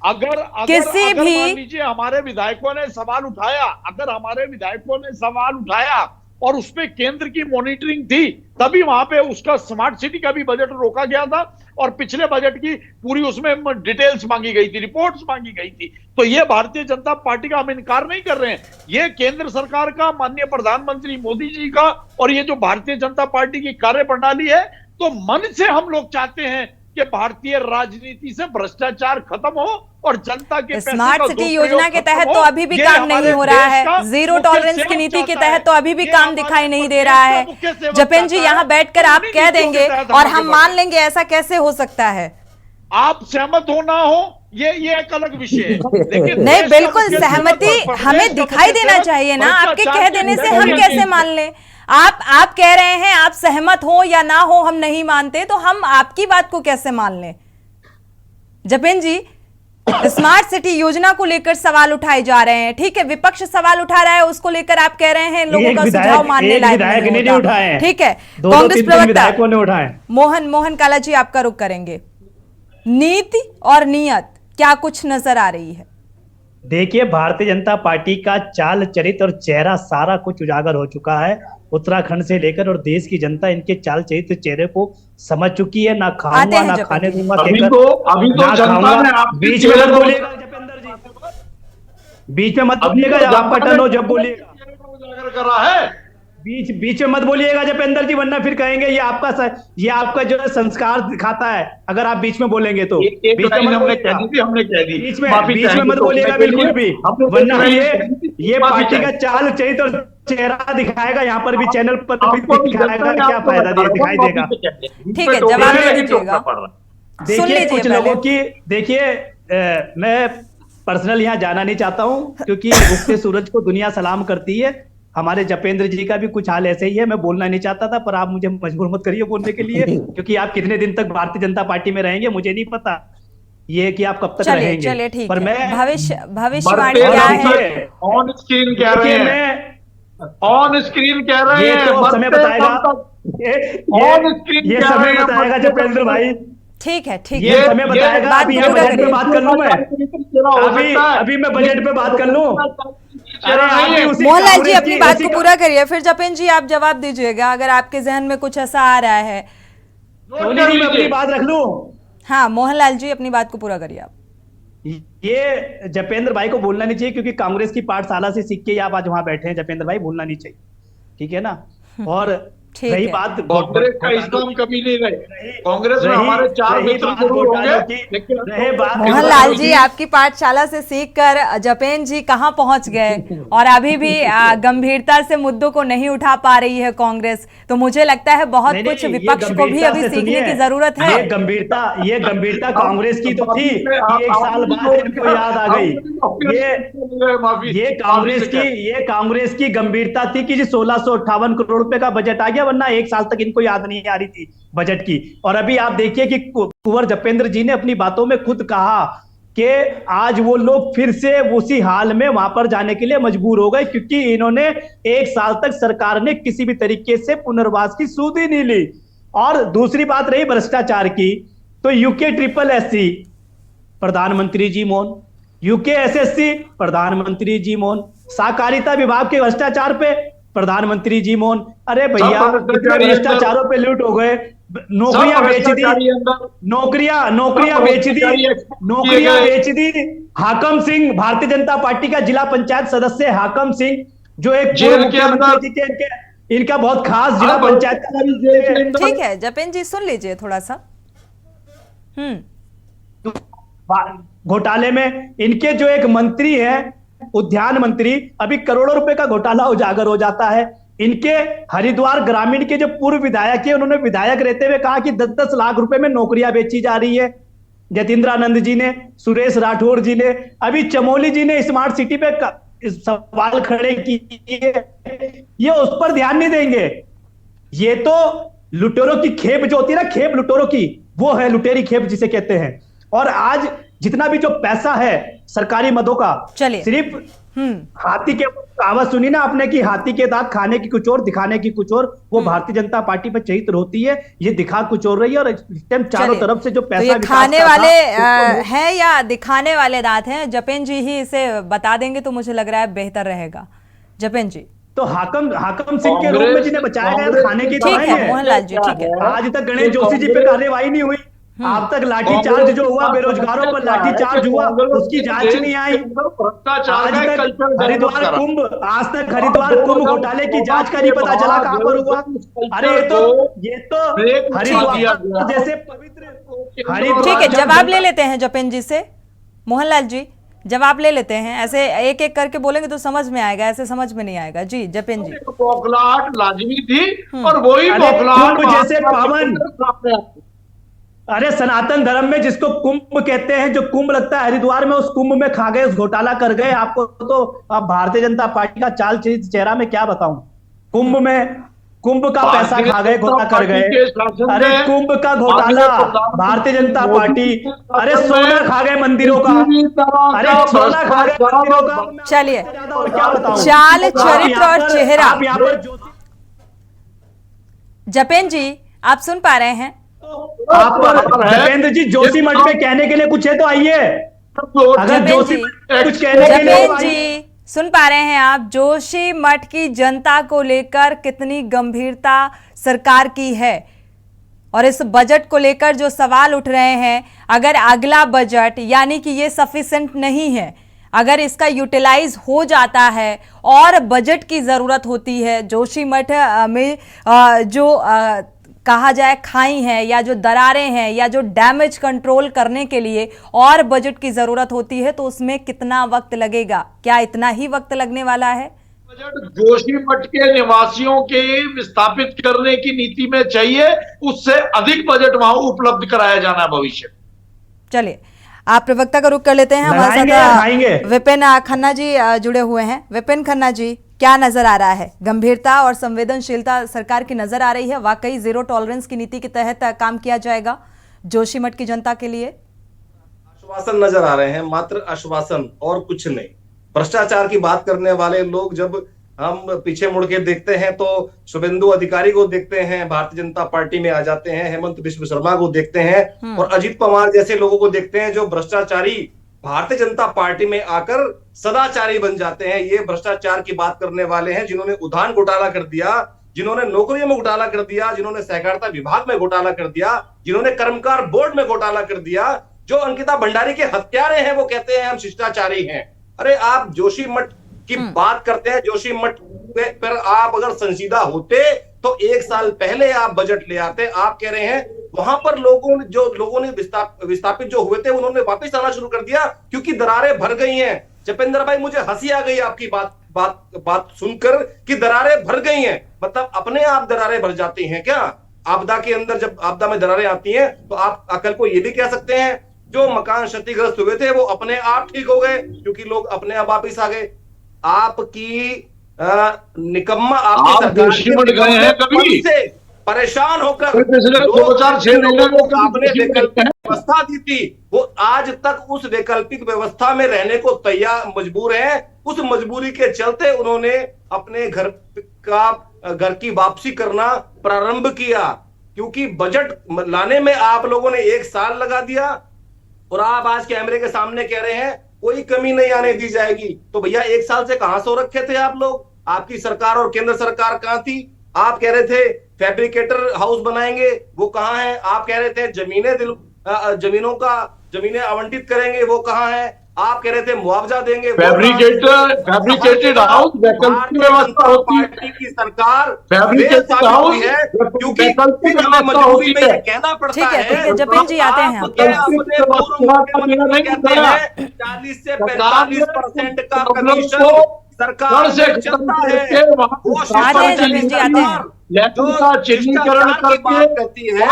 अगर किसी भी मान लीजिए हमारे विधायकों ने सवाल उठाया, अगर हमारे विधायकों ने सवाल उठाया और उसपे केंद्र की मॉनिटरिंग थी, तभी वहां पे उसका स्मार्ट सिटी का भी बजट रोका गया था और पिछले बजट की पूरी उसमें डिटेल्स मांगी गई थी, रिपोर्ट्स मांगी गई थी। तो ये भारतीय जनता पार्टी का हम इनकार नहीं कर रहे हैं, ये केंद्र सरकार का, माननीय प्रधानमंत्री मोदी जी का और ये जो भारतीय जनता पार्टी की कार्यप्रणाली है। तो मन से हम लोग चाहते हैं कि भारतीय राजनीति से भ्रष्टाचार खत्म हो और जनता के स्मार्ट सिटी योजना के तहत तो अभी भी काम नहीं हो रहा है, जीरो टॉलरेंस की नीति के तहत तो अभी भी काम दिखाई नहीं दे रहा है। जपेन जी, यहाँ बैठकर आप कह देंगे और हम मान लेंगे, ऐसा कैसे हो सकता है? आप सहमत हो ना हो ये एक अलग विषय है। नहीं, बिल्कुल सहमति हमें दिखाई देना चाहिए ना, आपके कह देने से हम कैसे मान लें? आप कह रहे हैं आप सहमत हो या ना हो हम नहीं मानते, तो हम आपकी बात को कैसे मान लें? जपेन जी, स्मार्ट सिटी योजना को लेकर सवाल उठाए जा रहे हैं, ठीक है, विपक्ष सवाल उठा रहा है, उसको लेकर आप कह रहे हैं लोगों का सुझाव मानने लायक नहीं होता। ठीक है, कांग्रेस प्रवक्ता मोहन काला जी, आपका रुख करेंगे। नीति और नियत क्या कुछ नजर आ रही है? देखिए, भारतीय जनता पार्टी का चाल चरित्र और चेहरा सारा कुछ उजागर हो चुका है। उत्तराखंड से लेकर और देश की जनता इनके चाल चरित्र चेहरे को समझ चुकी है। ना खाऊंगा ना खाने दूंगा, अभी तो जनता ने आप बीच में मत बोलिएगा जपेंद्र जी, बीच में मत बोलिएगा, आपका टर्न हो जब बोलिएगा, उजागर कर रहा है। बीच में मत बोलिएगा जपेंद्र जी, वरना फिर कहेंगे ये आपका जो है संस्कार दिखाता है अगर आप बीच में बोलेंगे तो। बीच में हमने कह दी बीच में मत बोलिएगा बिल्कुल भी, वरना ये पार्टी का चाल चरित्र और चेहरा दिखाएगा, यहाँ पर भी चैनल पर भी दिखाएगा, क्या फायदा दिखाई देगा। ठीक है, जवाब दे दीजिएगा। देखिए, कुछ लोगों की, देखिए मैं पर्सनल यहाँ जाना नहीं चाहता हूँ क्योंकि उगते सूरज को दुनिया सलाम करती है। हमारे जपेंद्र जी का भी कुछ हाल ऐसे ही है, मैं बोलना नहीं चाहता था पर आप मुझे मजबूर मत करिए बोलने के लिए, क्योंकि आप कितने दिन तक भारतीय जनता पार्टी में रहेंगे मुझे नहीं पता, ये कि आप कब तक रहेंगे। चलिए ठीक पर है, मैं भविष्यवाणी क्या है? ऑन स्क्रीन कह रहे हैं, ऑन स्क्रीन कह रहे हैं, तो समय बताएगा, ये समय बताएगा जपेंद्र भाई। ठीक है, ठीक है, समय बताएगा। अभी यहाँ बजट पे बात कर लूं मैं, अभी मैं बजट पे बात कर लूं। मोहनलाल जी, अपनी बात को पूरा करिए, फिर जपेन जी आप जवाब दीजिएगा अगर आपके जहन में कुछ ऐसा आ रहा है। अपनी बात रख लूं। हाँ, मोहनलाल जी अपनी बात को पूरा करिए आप। ये जपेंद्र भाई को बोलना नहीं चाहिए क्योंकि कांग्रेस की पाठशाला से सीख के आप आज वहां बैठे हैं, जपेंद्र भाई भूलना नहीं चाहिए, ठीक है ना। और रही बात कांग्रेस का इस्लाम कभी नहीं रहे, कांग्रेस में हमारे 4 मित्र जरूर होंगे। मोहनलाल जी, आपकी पाठशाला से सीखकर जपेन जी कहां पहुंच गए और अभी भी गंभीरता से मुद्दों को नहीं उठा पा रही है कांग्रेस। तो मुझे लगता है बहुत कुछ विपक्ष को भी अभी सीखने की जरूरत है। ये गंभीरता कांग्रेस की तो थी, एक साल बाद इनको याद आ गई। ये कांग्रेस की गंभीरता थी कि 1658 करोड़ रुपए का बजट आ गया, वरना एक साल तक इनको याद नहीं आ रही थी बजट की। और अभी आप देखिए कि कुंवर जपेंद्र जी ने अपनी बातों में खुद कहा कि आज वो लोग फिर से उसी हाल में वहां पर जाने के लिए मजबूर हो गए क्योंकि इन्होंने एक साल तक सरकार ने किसी भी तरीके से पुनर्वास की सूद ही नहीं ली। और दूसरी बात रही भ्रष्टाचार की, तो यूके SSS प्रधानमंत्री जी मौन, यूके SSC प्रधानमंत्री जी मौन, सहकारिता विभाग के भ्रष्टाचार पे प्रधानमंत्री जी मौन। अरे भैया, भ्रष्टाचारों पे लूट हो गए, नौकरियां बेच दी। हाकम सिंह, भारतीय जनता पार्टी का जिला पंचायत सदस्य हाकम सिंह, जो एक जेल के अंदर इनका बहुत खास जिला पंचायत। ठीक है जपेन जी, सुन लीजिए थोड़ा सा। घोटाले में इनके जो एक मंत्री है, उद्यान मंत्री, अभी करोड़ों रुपए का घोटाला उजागर हो जाता है। इनके हरिद्वार ग्रामीण के जो पूर्व विधायक है, उन्होंने विधायक रहते हुए कहा कि 10-10 लाख रुपए में नौकरियां बेची जा रही है। जतींद्रानंद जी ने, सुरेश राठौर जी ने, अभी चमोली जी ने स्मार्ट सिटी पे सवाल खड़े किए, ये उस पर ध्यान नहीं देंगे। ये तो लुटेरों की खेप जो होती है ना, खेप लुटेरों की, वो है लुटेरी खेप जिसे कहते हैं। और आज जितना भी जो पैसा है सरकारी मदों का, चलिए सिर्फ हाथी के, कहावत सुनी ना आपने कि हाथी के दांत खाने की कुछ और दिखाने की कुछ और, वो भारतीय जनता पार्टी पर चरित्र होती है, ये दिखा कुछ और रही है। और इस टाइम चारों तरफ से जो पैसा, तो ये खाने वाले हैं या दिखाने वाले दांत हैं, जपेन जी ही इसे बता देंगे तो मुझे लग रहा है बेहतर रहेगा। जपेन जी, तो हाकम सिंह के रूप में जिन्हें बचाया गया खाने की, ठीक है मोहनलाल जी, ठीक है। आज तक गणेश जोशी जी पे कार्रवाई नहीं हुई, अब तक लाठीचार्ज जो हुआ, बेरोजगारों पर लाठीचार्ज हुआ, उसकी जांच नहीं आई। आज तक हरिद्वार कुंभ, आज तक हरिद्वार कुंभ घोटाले की जांच का नहीं पता चला कहां पर हुआ। अरे ये तो हरिद्वार जैसे पवित्र, ठीक है जवाब ले लेते हैं जपेन जी से। मोहनलाल जी जवाब ले लेते हैं, ऐसे एक एक करके बोलेंगे तो समझ में आएगा, ऐसे समझ में नहीं आएगा। जी जपेन जी, बौखलाहट लाजमी थी और वही बौखलाहट जैसे पावन, अरे सनातन धर्म में जिसको कुंभ कहते हैं, जो कुंभ लगता है हरिद्वार में, उस कुंभ में खा गए, उस घोटाला कर गए। आपको तो अब भारतीय जनता पार्टी का चाल चेहरा में क्या बताऊं। कुंभ में कुंभ का पैसा खा गए, घोटाला कर गए। अरे कुंभ का घोटाला भारतीय जनता पार्टी, अरे सोना खा गए मंदिरों का, अरे सोना खा गए मंदिरों का। चलिए, क्या बताऊं, चाल, चरित्र और चेहरा। आप यहाँ पर जपेन जी आप सुन पा रहे हैं? आप जपेंद्र जी जोशीमठ पे कहने के लिए कुछ है तो आइए। अगर जोशीमठ कुछ कहने के लिए, जपेन जी सुन पा रहे हैं आप, जोशीमठ की जनता को लेकर कितनी गंभीरता सरकार की है और इस बजट को लेकर जो सवाल उठ रहे हैं, अगर अगला बजट यानी कि ये सफिशिएंट नहीं है, अगर इसका यूटिलाइज हो जाता है और बजट की जरूरत होती है, जोशीमठ में जो कहा जाए खाई है या जो दरारें हैं या जो डैमेज कंट्रोल करने के लिए और बजट की जरूरत होती है, तो उसमें कितना वक्त लगेगा? क्या इतना ही वक्त लगने वाला है? बजट जोशीमठ के निवासियों के विस्थापित करने की नीति में चाहिए, उससे अधिक बजट वहां उपलब्ध कराया जाना है भविष्य। चलिए आप प्रवक्ता का रुख कर लेते हैं, हमारे साथ विपिन खन्ना जी जुड़े हुए हैं। विपिन खन्ना जी, क्या नजर आ रहा है? गंभीरता और संवेदनशीलता सरकार की नजर आ रही है? वाकई जीरो टॉलरेंस की नीति के तहत काम किया जाएगा जोशीमठ की जनता के लिए? आश्वासन नजर आ रहे हैं, मात्र आश्वासन और कुछ नहीं। भ्रष्टाचार की बात करने वाले लोग जब हम पीछे मुड़ के देखते हैं तो शुभेंदु अधिकारी को देखते हैं, भारतीय जनता पार्टी में आ जाते हैं, हेमंत बिश्व शर्मा को देखते हैं और अजित पवार जैसे लोगों को देखते हैं जो भ्रष्टाचारी भारतीय जनता पार्टी में आकर सदाचारी बन जाते हैं। ये भ्रष्टाचार की बात करने वाले हैं जिन्होंने उद्यान घोटाला कर दिया, जिन्होंने नौकरियों में घोटाला कर दिया, जिन्होंने सहकारिता विभाग में घोटाला कर दिया, जिन्होंने कर्मकार बोर्ड में घोटाला कर दिया। जो अंकिता भंडारी के हत्यारे हैं वो कहते हैं हम शिष्टाचारी हैं। अरे आप जोशीमठ की बात करते हैं, जोशीमठ पर आप अगर संजीदा होते तो 1 साल पहले आप बजट ले आते। आप कह रहे हैं वहां पर लोगों ने विस्थापित जो हुए थे उन्होंने वापस आना शुरू कर दिया क्योंकि दरारें भर गई हैं। जपेंद्र भाई, मुझे हंसी आ गई आपकी बात सुनकर कि दरारें भर गई हैं। मतलब अपने आप दरारें भर जाती हैं क्या? आपदा के अंदर जब आपदा में दरारें आती हैं तो आप अकल को यह भी कह सकते हैं जो मकान क्षतिग्रस्त हुए थे वो अपने आप ठीक हो गए क्योंकि लोग अपने आप वापिस आ गए। आपकी निकम्मा आपकी सरकार गए हैं कभी से परेशान होकर पिछले 2006 महीने आपने वैकल्पिक व्यवस्था दी थी, वो आज तक उस वैकल्पिक व्यवस्था में रहने को तैयार मजबूर हैं। उस मजबूरी के चलते उन्होंने अपने घर की वापसी करना प्रारंभ किया क्योंकि बजट लाने में आप लोगों ने 1 साल लगा दिया और आप आज कैमरे के सामने कह रहे हैं कोई कमी नहीं आने दी जाएगी। तो भैया 1 साल से कहां सो रखे थे आप लोग? आपकी सरकार और केंद्र सरकार कहां थी? आप कह रहे थे फैब्रिकेटर हाउस बनाएंगे, वो कहां है? आप कह रहे थे जमीनें आवंटित करेंगे, वो कहां है? आप कह रहे थे मुआवजा देंगे, फैब्रिकेटेड हाउस वैकल्पिक व्यवस्था होती है। पार्टी की सरकार फैब्रिकेटेड हाउस है, क्योंकि वैकल्पिक व्यवस्था होती है। कहना पड़ता ठीक है, ठीक है, जपेन जी आते हैं कहते हैं 40 से 45% का कमीशन सरकार से चलता है। आते हैं जपेन जी, आते हैं। चिन्हीकरण करती है,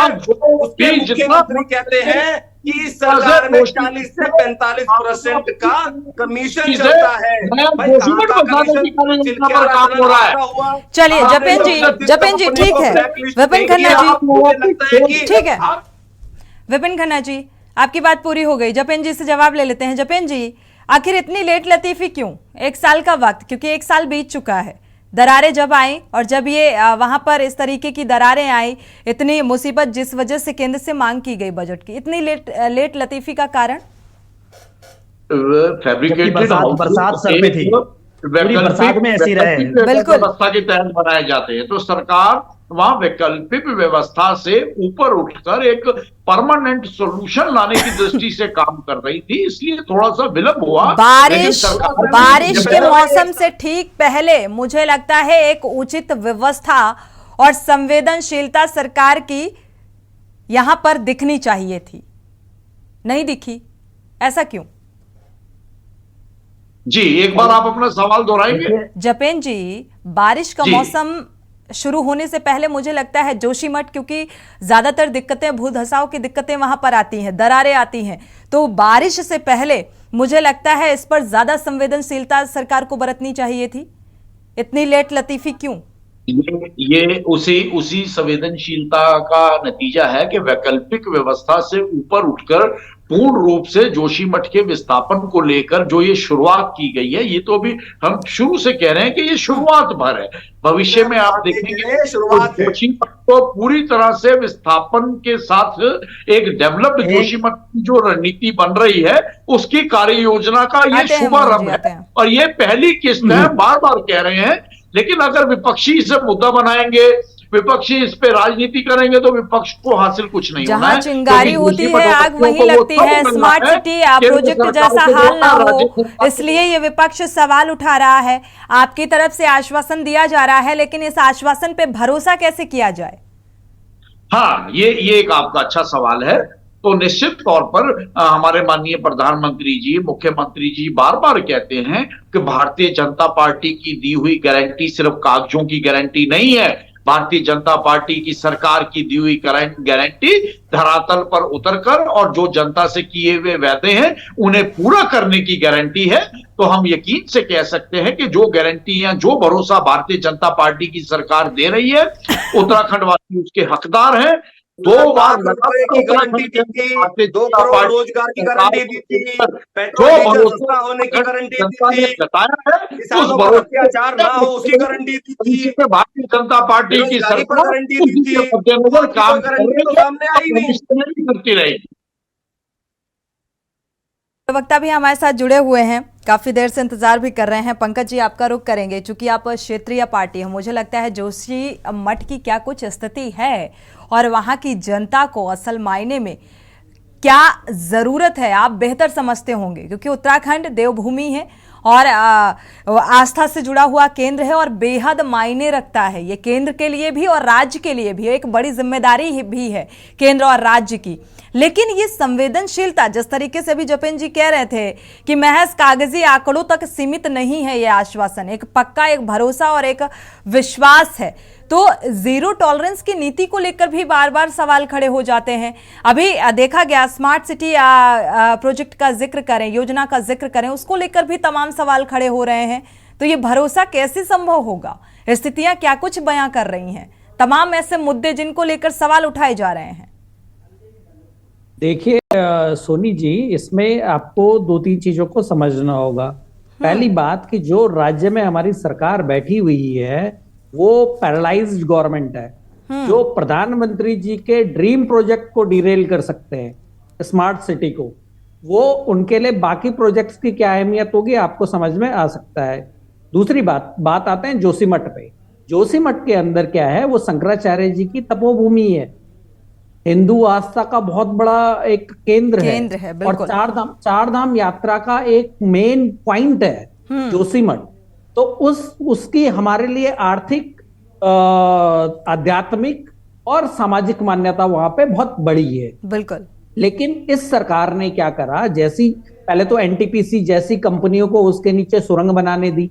उसके मुख्यमंत्री कहते हैं कि सरकार में 40 से 45% का कमीशन चलता है। चलिए जपेन जी ठीक है। विपिन खन्ना जी ठीक है, विपिन खन्ना जी आपकी बात पूरी हो गई। जपेन जी से जवाब ले लेते हैं। जपेन जी, आखिर इतनी लेट लतीफी क्यों? 1 साल का वक्त, क्योंकि 1 साल बीत चुका है। दरारें जब आई और जब ये वहां पर इस तरीके की दरारें आई, इतनी मुसीबत जिस वजह से केंद्र से मांग की गई बजट की, इतनी लेट लतीफी का कारण? फैब्रिकेटेड बरसात सर पे थी, बरसात में ऐसी रहे, बिल्कुल व्यवस्था के तहत बनाए जाते हैं, तो सरकार वहां वैकल्पिक व्यवस्था से ऊपर उठकर एक परमानेंट सॉल्यूशन लाने की दृष्टि से काम कर रही थी, इसलिए थोड़ा सा विलंब हुआ। बारिश के मौसम से ठीक पहले मुझे लगता है एक उचित व्यवस्था और संवेदनशीलता सरकार की यहां पर दिखनी चाहिए थी, नहीं दिखी, ऐसा क्यों? जी एक बार आप अपना सवाल दोहराएंगे? जपेन जी, बारिश का मौसम शुरू होने से पहले मुझे लगता है जोशीमठ, क्योंकि ज्यादातर दिक्कतें भू धसाव की दिक्कतें वहां पर आती हैं, दरारें आती हैं, तो बारिश से पहले मुझे लगता है इस पर ज्यादा संवेदनशीलता सरकार को बरतनी चाहिए थी। इतनी लेट लतीफी क्यों? ये उसी संवेदनशीलता का नतीजा है कि वैकल्पिक व्यवस्था से ऊपर उठकर पूर्ण रूप से जोशीमठ के विस्थापन को लेकर जो ये शुरुआत की गई है, ये तो अभी हम शुरू से कह रहे हैं कि ये शुरुआत भर है। भविष्य में आप देखेंगे जोशीमठ को पूरी तरह से विस्थापन के साथ एक डेवलप्ड जोशीमठ की जो रणनीति बन रही है, उसकी कार्य योजना का ये शुभारंभ है और ये पहली किस्त है। बार बार कह रहे हैं, लेकिन अगर विपक्षी इसे मुद्दा बनाएंगे, विपक्षी इस पे राजनीति करेंगे, तो विपक्ष को हासिल कुछ नहीं होना है। जहां चिंगारी होती है आग वहीं लगती है। स्मार्ट सिटी प्रोजेक्ट जैसा हाल ना हो, इसलिए ये विपक्ष सवाल उठा रहा है। आपकी तरफ से आश्वासन दिया जा रहा है, लेकिन इस आश्वासन पे भरोसा कैसे किया जाए? हाँ, ये एक आपका अच्छा सवाल है। तो निश्चित तौर पर हमारे माननीय प्रधानमंत्री जी, मुख्यमंत्री जी बार बार कहते हैं कि भारतीय जनता पार्टी की दी हुई गारंटी सिर्फ कागजों की गारंटी नहीं है। भारतीय जनता पार्टी की सरकार की दी हुई गारंटी धरातल पर उतरकर और जो जनता से किए हुए वादे हैं उन्हें पूरा करने की गारंटी है। तो हम यकीन से कह सकते हैं कि जो गारंटी या जो भरोसा भारतीय जनता पार्टी की सरकार दे रही है, उत्तराखंड वासी उसके हकदार हैं। 2 बार की गारंटी दी थी, 2 करोड़ रोजगार की गारंटी दी थी, पेट्रोल डीजल सस्ता होने की गारंटी दी थी, किसानों पर अत्याचार ना हो उसकी गारंटी दी थी, भारतीय जनता पार्टी की सरकार गारंटी दी थी, काम सामने आई नहीं करती रही। प्रवक्ता भी हमारे साथ जुड़े हुए हैं, काफी देर से इंतजार भी कर रहे हैं। पंकज जी आपका रुख करेंगे, चूंकि आप क्षेत्रीय पार्टी हैं, मुझे लगता है जोशीमठ की क्या कुछ स्थिति है और वहां की जनता को असल मायने में क्या जरूरत है आप बेहतर समझते होंगे, क्योंकि उत्तराखंड देवभूमि है और आस्था से जुड़ा हुआ केंद्र है और बेहद मायने रखता है ये केंद्र के लिए भी और राज्य के लिए भी। एक बड़ी जिम्मेदारी भी है केंद्र और राज्य की। लेकिन ये संवेदनशीलता, जिस तरीके से भी जपेन जी कह रहे थे कि महज कागजी आंकड़ों तक सीमित नहीं है, ये आश्वासन एक पक्का, एक भरोसा और एक विश्वास है। तो जीरो टॉलरेंस की नीति को लेकर भी बार बार सवाल खड़े हो जाते हैं। अभी देखा गया स्मार्ट सिटी प्रोजेक्ट का जिक्र करें, योजना का जिक्र करें, उसको लेकर भी तमाम सवाल खड़े हो रहे हैं। तो ये भरोसा कैसे संभव होगा? स्थितियां क्या कुछ बयां कर रही हैं, तमाम ऐसे मुद्दे जिनको लेकर सवाल उठाए जा रहे हैं। देखिए सोनी जी, इसमें आपको 2-3 चीजों को समझना होगा। पहली बात कि जो राज्य में हमारी सरकार बैठी हुई है वो पैरालाइज्ड गवर्नमेंट है, जो प्रधानमंत्री जी के ड्रीम प्रोजेक्ट को डिरेल कर सकते हैं, स्मार्ट सिटी को, वो उनके लिए बाकी प्रोजेक्ट्स की क्या अहमियत होगी आपको समझ में आ सकता है। दूसरी बात आते हैं जोशीमठ पे। जोशीमठ के अंदर क्या है, वो शंकराचार्य जी की तपोभूमि है। हिंदू आस्था का बहुत बड़ा एक केंद्र है और बिल्कुल। चार धाम यात्रा का एक मेन पॉइंट है जोशीमठ। तो उसकी हमारे लिए आर्थिक, आध्यात्मिक और सामाजिक मान्यता वहां पे बहुत बड़ी है। बिल्कुल। लेकिन इस सरकार ने क्या करा, जैसी पहले तो एनटीपीसी जैसी कंपनियों को उसके नीचे सुरंग बनाने दी,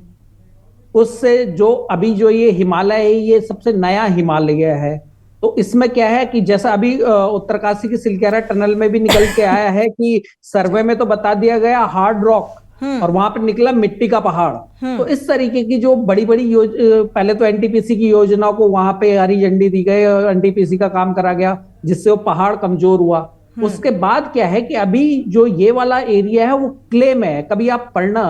उससे जो अभी जो ये हिमालय है, ये सबसे नया हिमालय है। तो इसमें क्या है कि जैसा अभी उत्तरकाशी की सिलकेरा टनल में भी निकल के आया है कि सर्वे में तो बता दिया गया हार्ड रॉक और वहां पे निकला मिट्टी का पहाड़। तो इस तरीके की जो बड़ी बड़ी पहले तो एनटीपीसी की योजनाओं को वहां पे हरी झंडी दी गई और एनटीपीसी का काम करा गया, जिससे वो पहाड़ कमजोर हुआ। उसके बाद क्या है कि अभी जो ये वाला एरिया है वो क्लेम है। कभी आप पढ़ना,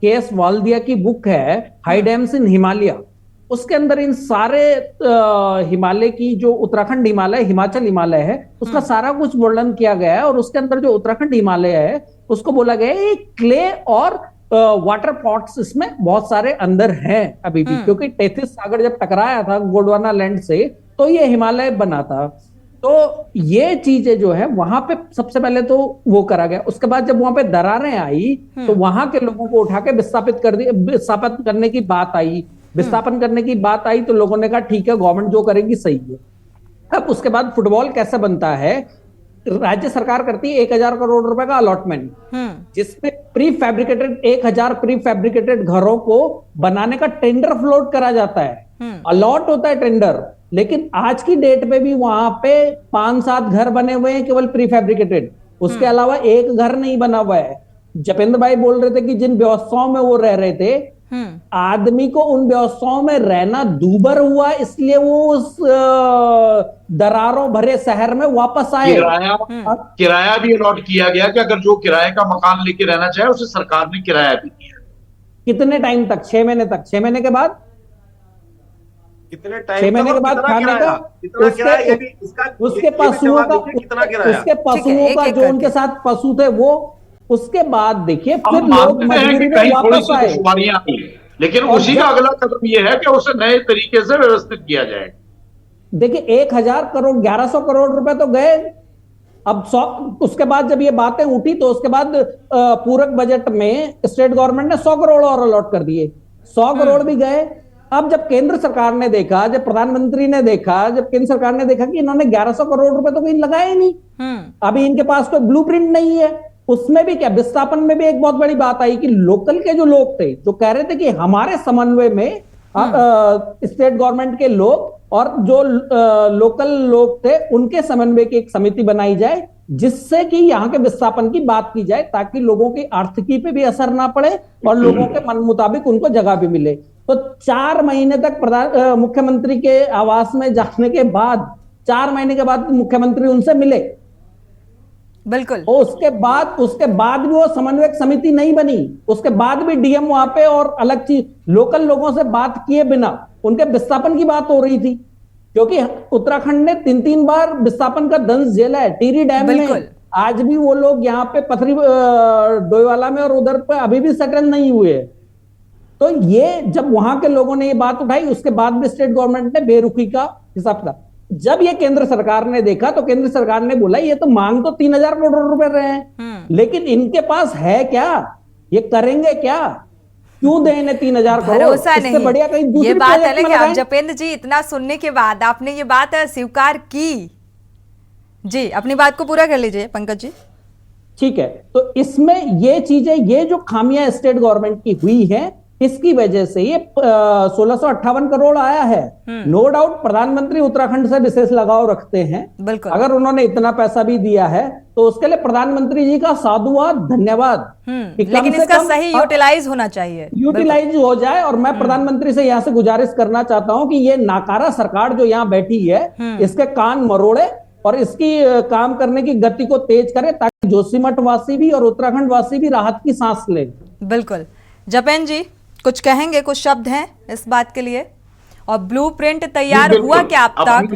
केएस वाल्दिया की बुक है हाई डैम्स इन हिमालय, उसके अंदर इन सारे हिमालय की जो उत्तराखंड हिमालय, हिमाचल हिमालय है, उसका सारा कुछ वर्णन किया गया है। और उसके अंदर जो उत्तराखंड हिमालय है उसको बोला गया है क्ले और वाटर पॉट्स इसमें बहुत सारे अंदर हैं अभी भी, क्योंकि टेथिस सागर जब टकराया था गोंडवाना लैंड से तो ये हिमालय बना था। तो ये चीजें जो है वहां पे सबसे पहले तो वो करा गया। उसके बाद जब वहां पे दरारें आई तो वहां के लोगों को उठा के विस्थापित करने की बात आई, विस्थापन करने की बात आई। तो लोगों ने कहा ठीक है, गवर्नमेंट जो करेगी सही है। अब उसके बाद फुटबॉल कैसे बनता है, राज्य सरकार करती है 1000 करोड़ रुपए का अलॉटमेंट, जिसमें प्री फैब्रिकेटेड 1000 प्री फैब्रिकेटेड घरों को बनाने का टेंडर फ्लोट करा जाता है। अलॉट होता है टेंडर, लेकिन आज की डेट में भी वहां पे 5-7 घर बने हुए हैं केवल प्री फैब्रिकेटेड, उसके अलावा एक घर नहीं बना हुआ है। जपेंद्र भाई बोल रहे थे कि जिन व्यवस्थाओं में वो रह रहे थे, आदमी को उन व्यवस्थाओं में रहना दूभर हुआ, इसलिए वो उस दरारों भरे शहर में वापस आए। किराया भी अलॉट किया गया कि अगर जो किराए का मकान लेके रहना चाहे उसे सरकार ने किराया भी दिया। कितने टाइम तक? 6 महीने तक। 6 महीने के बाद कितने टाइम 6 महीने के बाद खाने का उसके पशुओं का जो उनके साथ पशु थे वो, उसके बाद देखिए फिर लोग मजबूरी में वापस आए। लेकिन उसी का अगला कदम यह है कि उसे नए तरीके से व्यवस्थित किया जाए। देखिए 1000 करोड़ 1100 करोड़ रुपए तो गए। अब 100, उसके बाद जब ये बातें उठी तो उसके बाद पूरक बजट में स्टेट गवर्नमेंट ने 100 करोड़ और अलॉट कर दिए। 100 करोड़ भी गए। अब जब केंद्र सरकार ने देखा, जब प्रधानमंत्री ने देखा, जब केंद्र सरकार ने देखा कि इन्होंने 1100 करोड़ रुपए तो कहीं लगाए नहीं, अभी इनके पास कोई ब्लूप्रिंट नहीं है। उसमें भी क्या, विस्थापन में भी एक बहुत बड़ी बात आई कि लोकल के जो लोग थे जो कह रहे थे कि हमारे समन्वय में स्टेट गवर्नमेंट के लोग और जो लोकल लोग थे उनके समन्वय की एक समिति बनाई जाए, जिससे कि यहाँ के विस्थापन की बात की जाए, ताकि लोगों की आर्थिकी पे भी असर ना पड़े और लोगों के मन मुताबिक उनको जगह भी मिले। तो 4 महीने तक मुख्यमंत्री के आवास में जाने के बाद 4 महीने के बाद मुख्यमंत्री उनसे मिले। बिल्कुल। उसके बाद भी वो समन्वयक समिति नहीं बनी। उसके बाद भी डीएम वहां पे और अलग चीज लोकल लोगों से बात किए बिना उनके विस्थापन की बात हो रही थी, क्योंकि उत्तराखंड ने 3 बार विस्थापन का दंश झेला है। टिहरी डैम में आज भी वो लोग यहाँ पे पथरी डोईवाला में और उधर पे अभी भी सेटल नहीं हुए। तो ये जब वहां के लोगों ने ये बात उठाई, उसके बाद भी स्टेट गवर्नमेंट ने बेरुखी का हिसाब था। जब ये केंद्र सरकार ने देखा तो केंद्र सरकार ने बोला ये तो मांग तो 3000 करोड़ रुपए रहे हैं, लेकिन इनके पास है क्या, ये करेंगे क्या, क्यों दें इन्हें 3000 करोड़? भरोसा नहीं। बढ़िया कहीं दूसरी ये बात अलग है। आप जपेंद्र जी इतना सुनने के बाद आपने ये बात स्वीकार की जी, अपनी बात को पूरा कर लीजिए पंकज जी। ठीक है, तो इसमें ये चीजें, ये जो खामियां स्टेट गवर्नमेंट की हुई है, इसकी वजह से ये 1658 करोड़ आया है। नो डाउट प्रधानमंत्री उत्तराखंड से विशेष लगाव रखते हैं। बिल्कुल। अगर उन्होंने इतना पैसा भी दिया है तो उसके लिए प्रधानमंत्री जी का साधुवाद, धन्यवाद। लेकिन इसका सही यूटिलाइज होना चाहिए, यूटिलाइज हो जाए। और मैं प्रधानमंत्री से यहाँ से गुजारिश करना चाहता हूँ कि ये नाकारा सरकार जो यहाँ बैठी है, इसके कान मरोड़े और इसकी काम करने की गति को तेज करे, ताकि जोशीमठ वासी भी और उत्तराखंड वासी भी राहत की सांस ले। बिल्कुल। जपेंद्र जी कुछ कहेंगे, कुछ शब्द हैं इस बात के लिए? और ब्लूप्रिंट तैयार हुआ क्या अब तक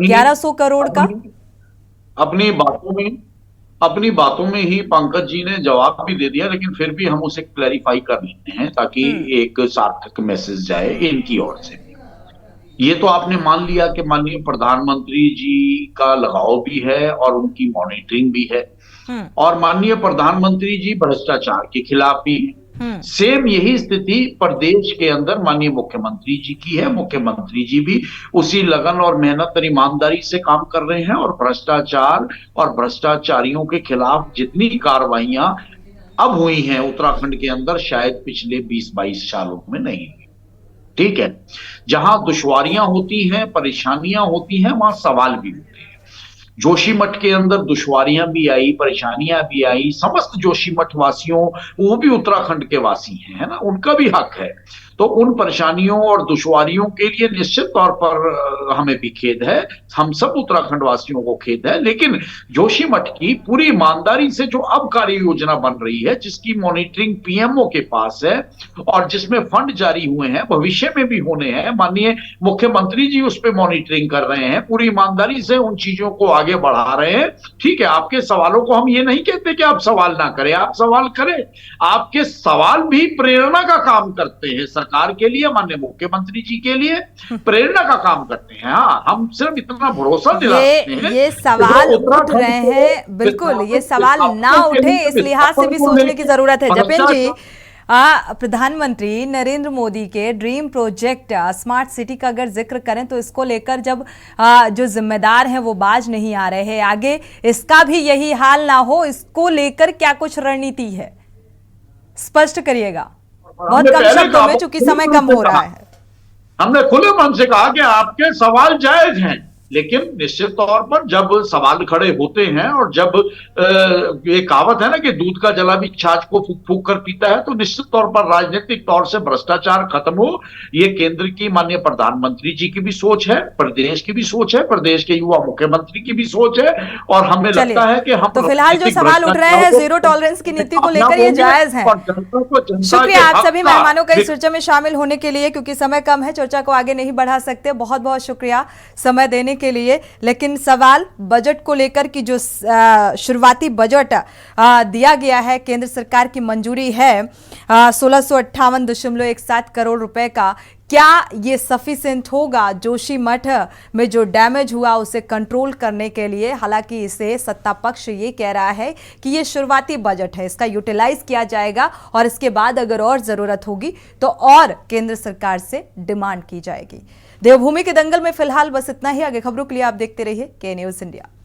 1100 करोड़ का? अपनी बातों में ही पंकज जी ने जवाब भी दे दिया, लेकिन फिर भी हम उसे क्लैरिफाई कर लेते हैं ताकि एक सार्थक मैसेज जाए इनकी ओर से। ये तो आपने मान लिया कि माननीय प्रधानमंत्री जी का लगाव भी है और उनकी मॉनिटरिंग भी है, और माननीय प्रधानमंत्री जी भ्रष्टाचार के खिलाफ भी हैं। सेम यही स्थिति प्रदेश के अंदर माननीय मुख्यमंत्री जी की है। मुख्यमंत्री जी भी उसी लगन और मेहनत और ईमानदारी से काम कर रहे हैं, और भ्रष्टाचार और भ्रष्टाचारियों के खिलाफ जितनी कार्रवाइयां अब हुई हैं उत्तराखंड के अंदर, शायद पिछले 20-22 सालों में नहीं हुई। ठीक है, जहां दुश्वारियां होती हैं, परेशानियां होती हैं, वहां सवाल भी होते हैं। जोशीमठ के अंदर दुश्वारियां भी आई, परेशानियां भी आई। समस्त जोशीमठ वासियों, वो भी उत्तराखंड के वासी हैं, है ना, उनका भी हक है। तो उन परेशानियों और दुश्वारियों के लिए निश्चित तौर पर हमें भी खेद है, हम सब उत्तराखंड वासियों को खेद है। लेकिन जोशीमठ की पूरी ईमानदारी से जो अब कार्य योजना बन रही है, जिसकी मॉनिटरिंग पीएमओ के पास है और जिसमें फंड जारी हुए हैं, भविष्य में भी होने हैं, माननीय मुख्यमंत्री जी उस पर मॉनिटरिंग कर रहे हैं, पूरी ईमानदारी से उन चीजों को आगे बढ़ा रहे हैं। ठीक है, आपके सवालों को हम ये नहीं कहते कि आप सवाल ना करें, आप सवाल करें। आपके सवाल भी प्रेरणा का काम करते हैं, सरकार के लिए, माननीय मुख्यमंत्री जी के लिए प्रेरणा का काम करते हैं। हाँ, हम सिर्फ इतना भरोसा दिलाते हैं। ये सवाल उठ रहे हैं, बिल्कुल ये सवाल ना उठे इस लिहाज से भी सोचने की जरूरत है। जतिन जी, प्रधानमंत्री नरेंद्र मोदी के ड्रीम प्रोजेक्ट स्मार्ट सिटी का अगर जिक्र करें तो इसको लेकर जब जो जिम्मेदार हैं वो बाज नहीं आ रहे हैं, आगे इसका भी यही हाल ना हो, इसको लेकर क्या कुछ रणनीति है, स्पष्ट करिएगा बहुत कम शब्दों में, चूंकि समय कम हो रहा है। हमने खुले मन से कहा कि आपके सवाल जायज हैं, लेकिन निश्चित तौर पर जब सवाल खड़े होते हैं और जब ये कहावत है ना कि दूध का जला भी छाछ को फूक फूक कर पीता है, तो निश्चित तौर पर राजनीतिक तौर से भ्रष्टाचार खत्म हो, ये केंद्र की माननीय प्रधानमंत्री जी की भी सोच है, प्रदेश की भी सोच है, प्रदेश के युवा मुख्यमंत्री की भी सोच है। और हमें लगता है कि हम तो फिलहाल जो सवाल उठ रहे हैं जीरो टॉलरेंस की नीति को लेकर, ये जायज है। शुक्रिया आप सभी मेहमानों का इस चर्चा में शामिल होने के लिए, क्योंकि समय कम है, चर्चा को आगे नहीं बढ़ा सकते। बहुत बहुत शुक्रिया समय देने के लिए। लेकिन सवाल बजट को लेकर की जो शुरुआती बजट दिया गया है, केंद्र सरकार की मंजूरी है 1658.17 करोड़ रुपए का, क्या ये सफिशिएंट होगा जोशीमठ में जो डैमेज हुआ उसे कंट्रोल करने के लिए? हालांकि इसे सत्ता पक्ष ये कह रहा है कि ये शुरुआती बजट है, इसका यूटिलाइज किया जाएगा और इसके बाद अगर और जरूरत होगी तो और केंद्र सरकार से डिमांड की जाएगी। देवभूमि के दंगल में फिलहाल बस इतना ही। आगे खबरों के लिए आप देखते रहिए के न्यूज़ इंडिया।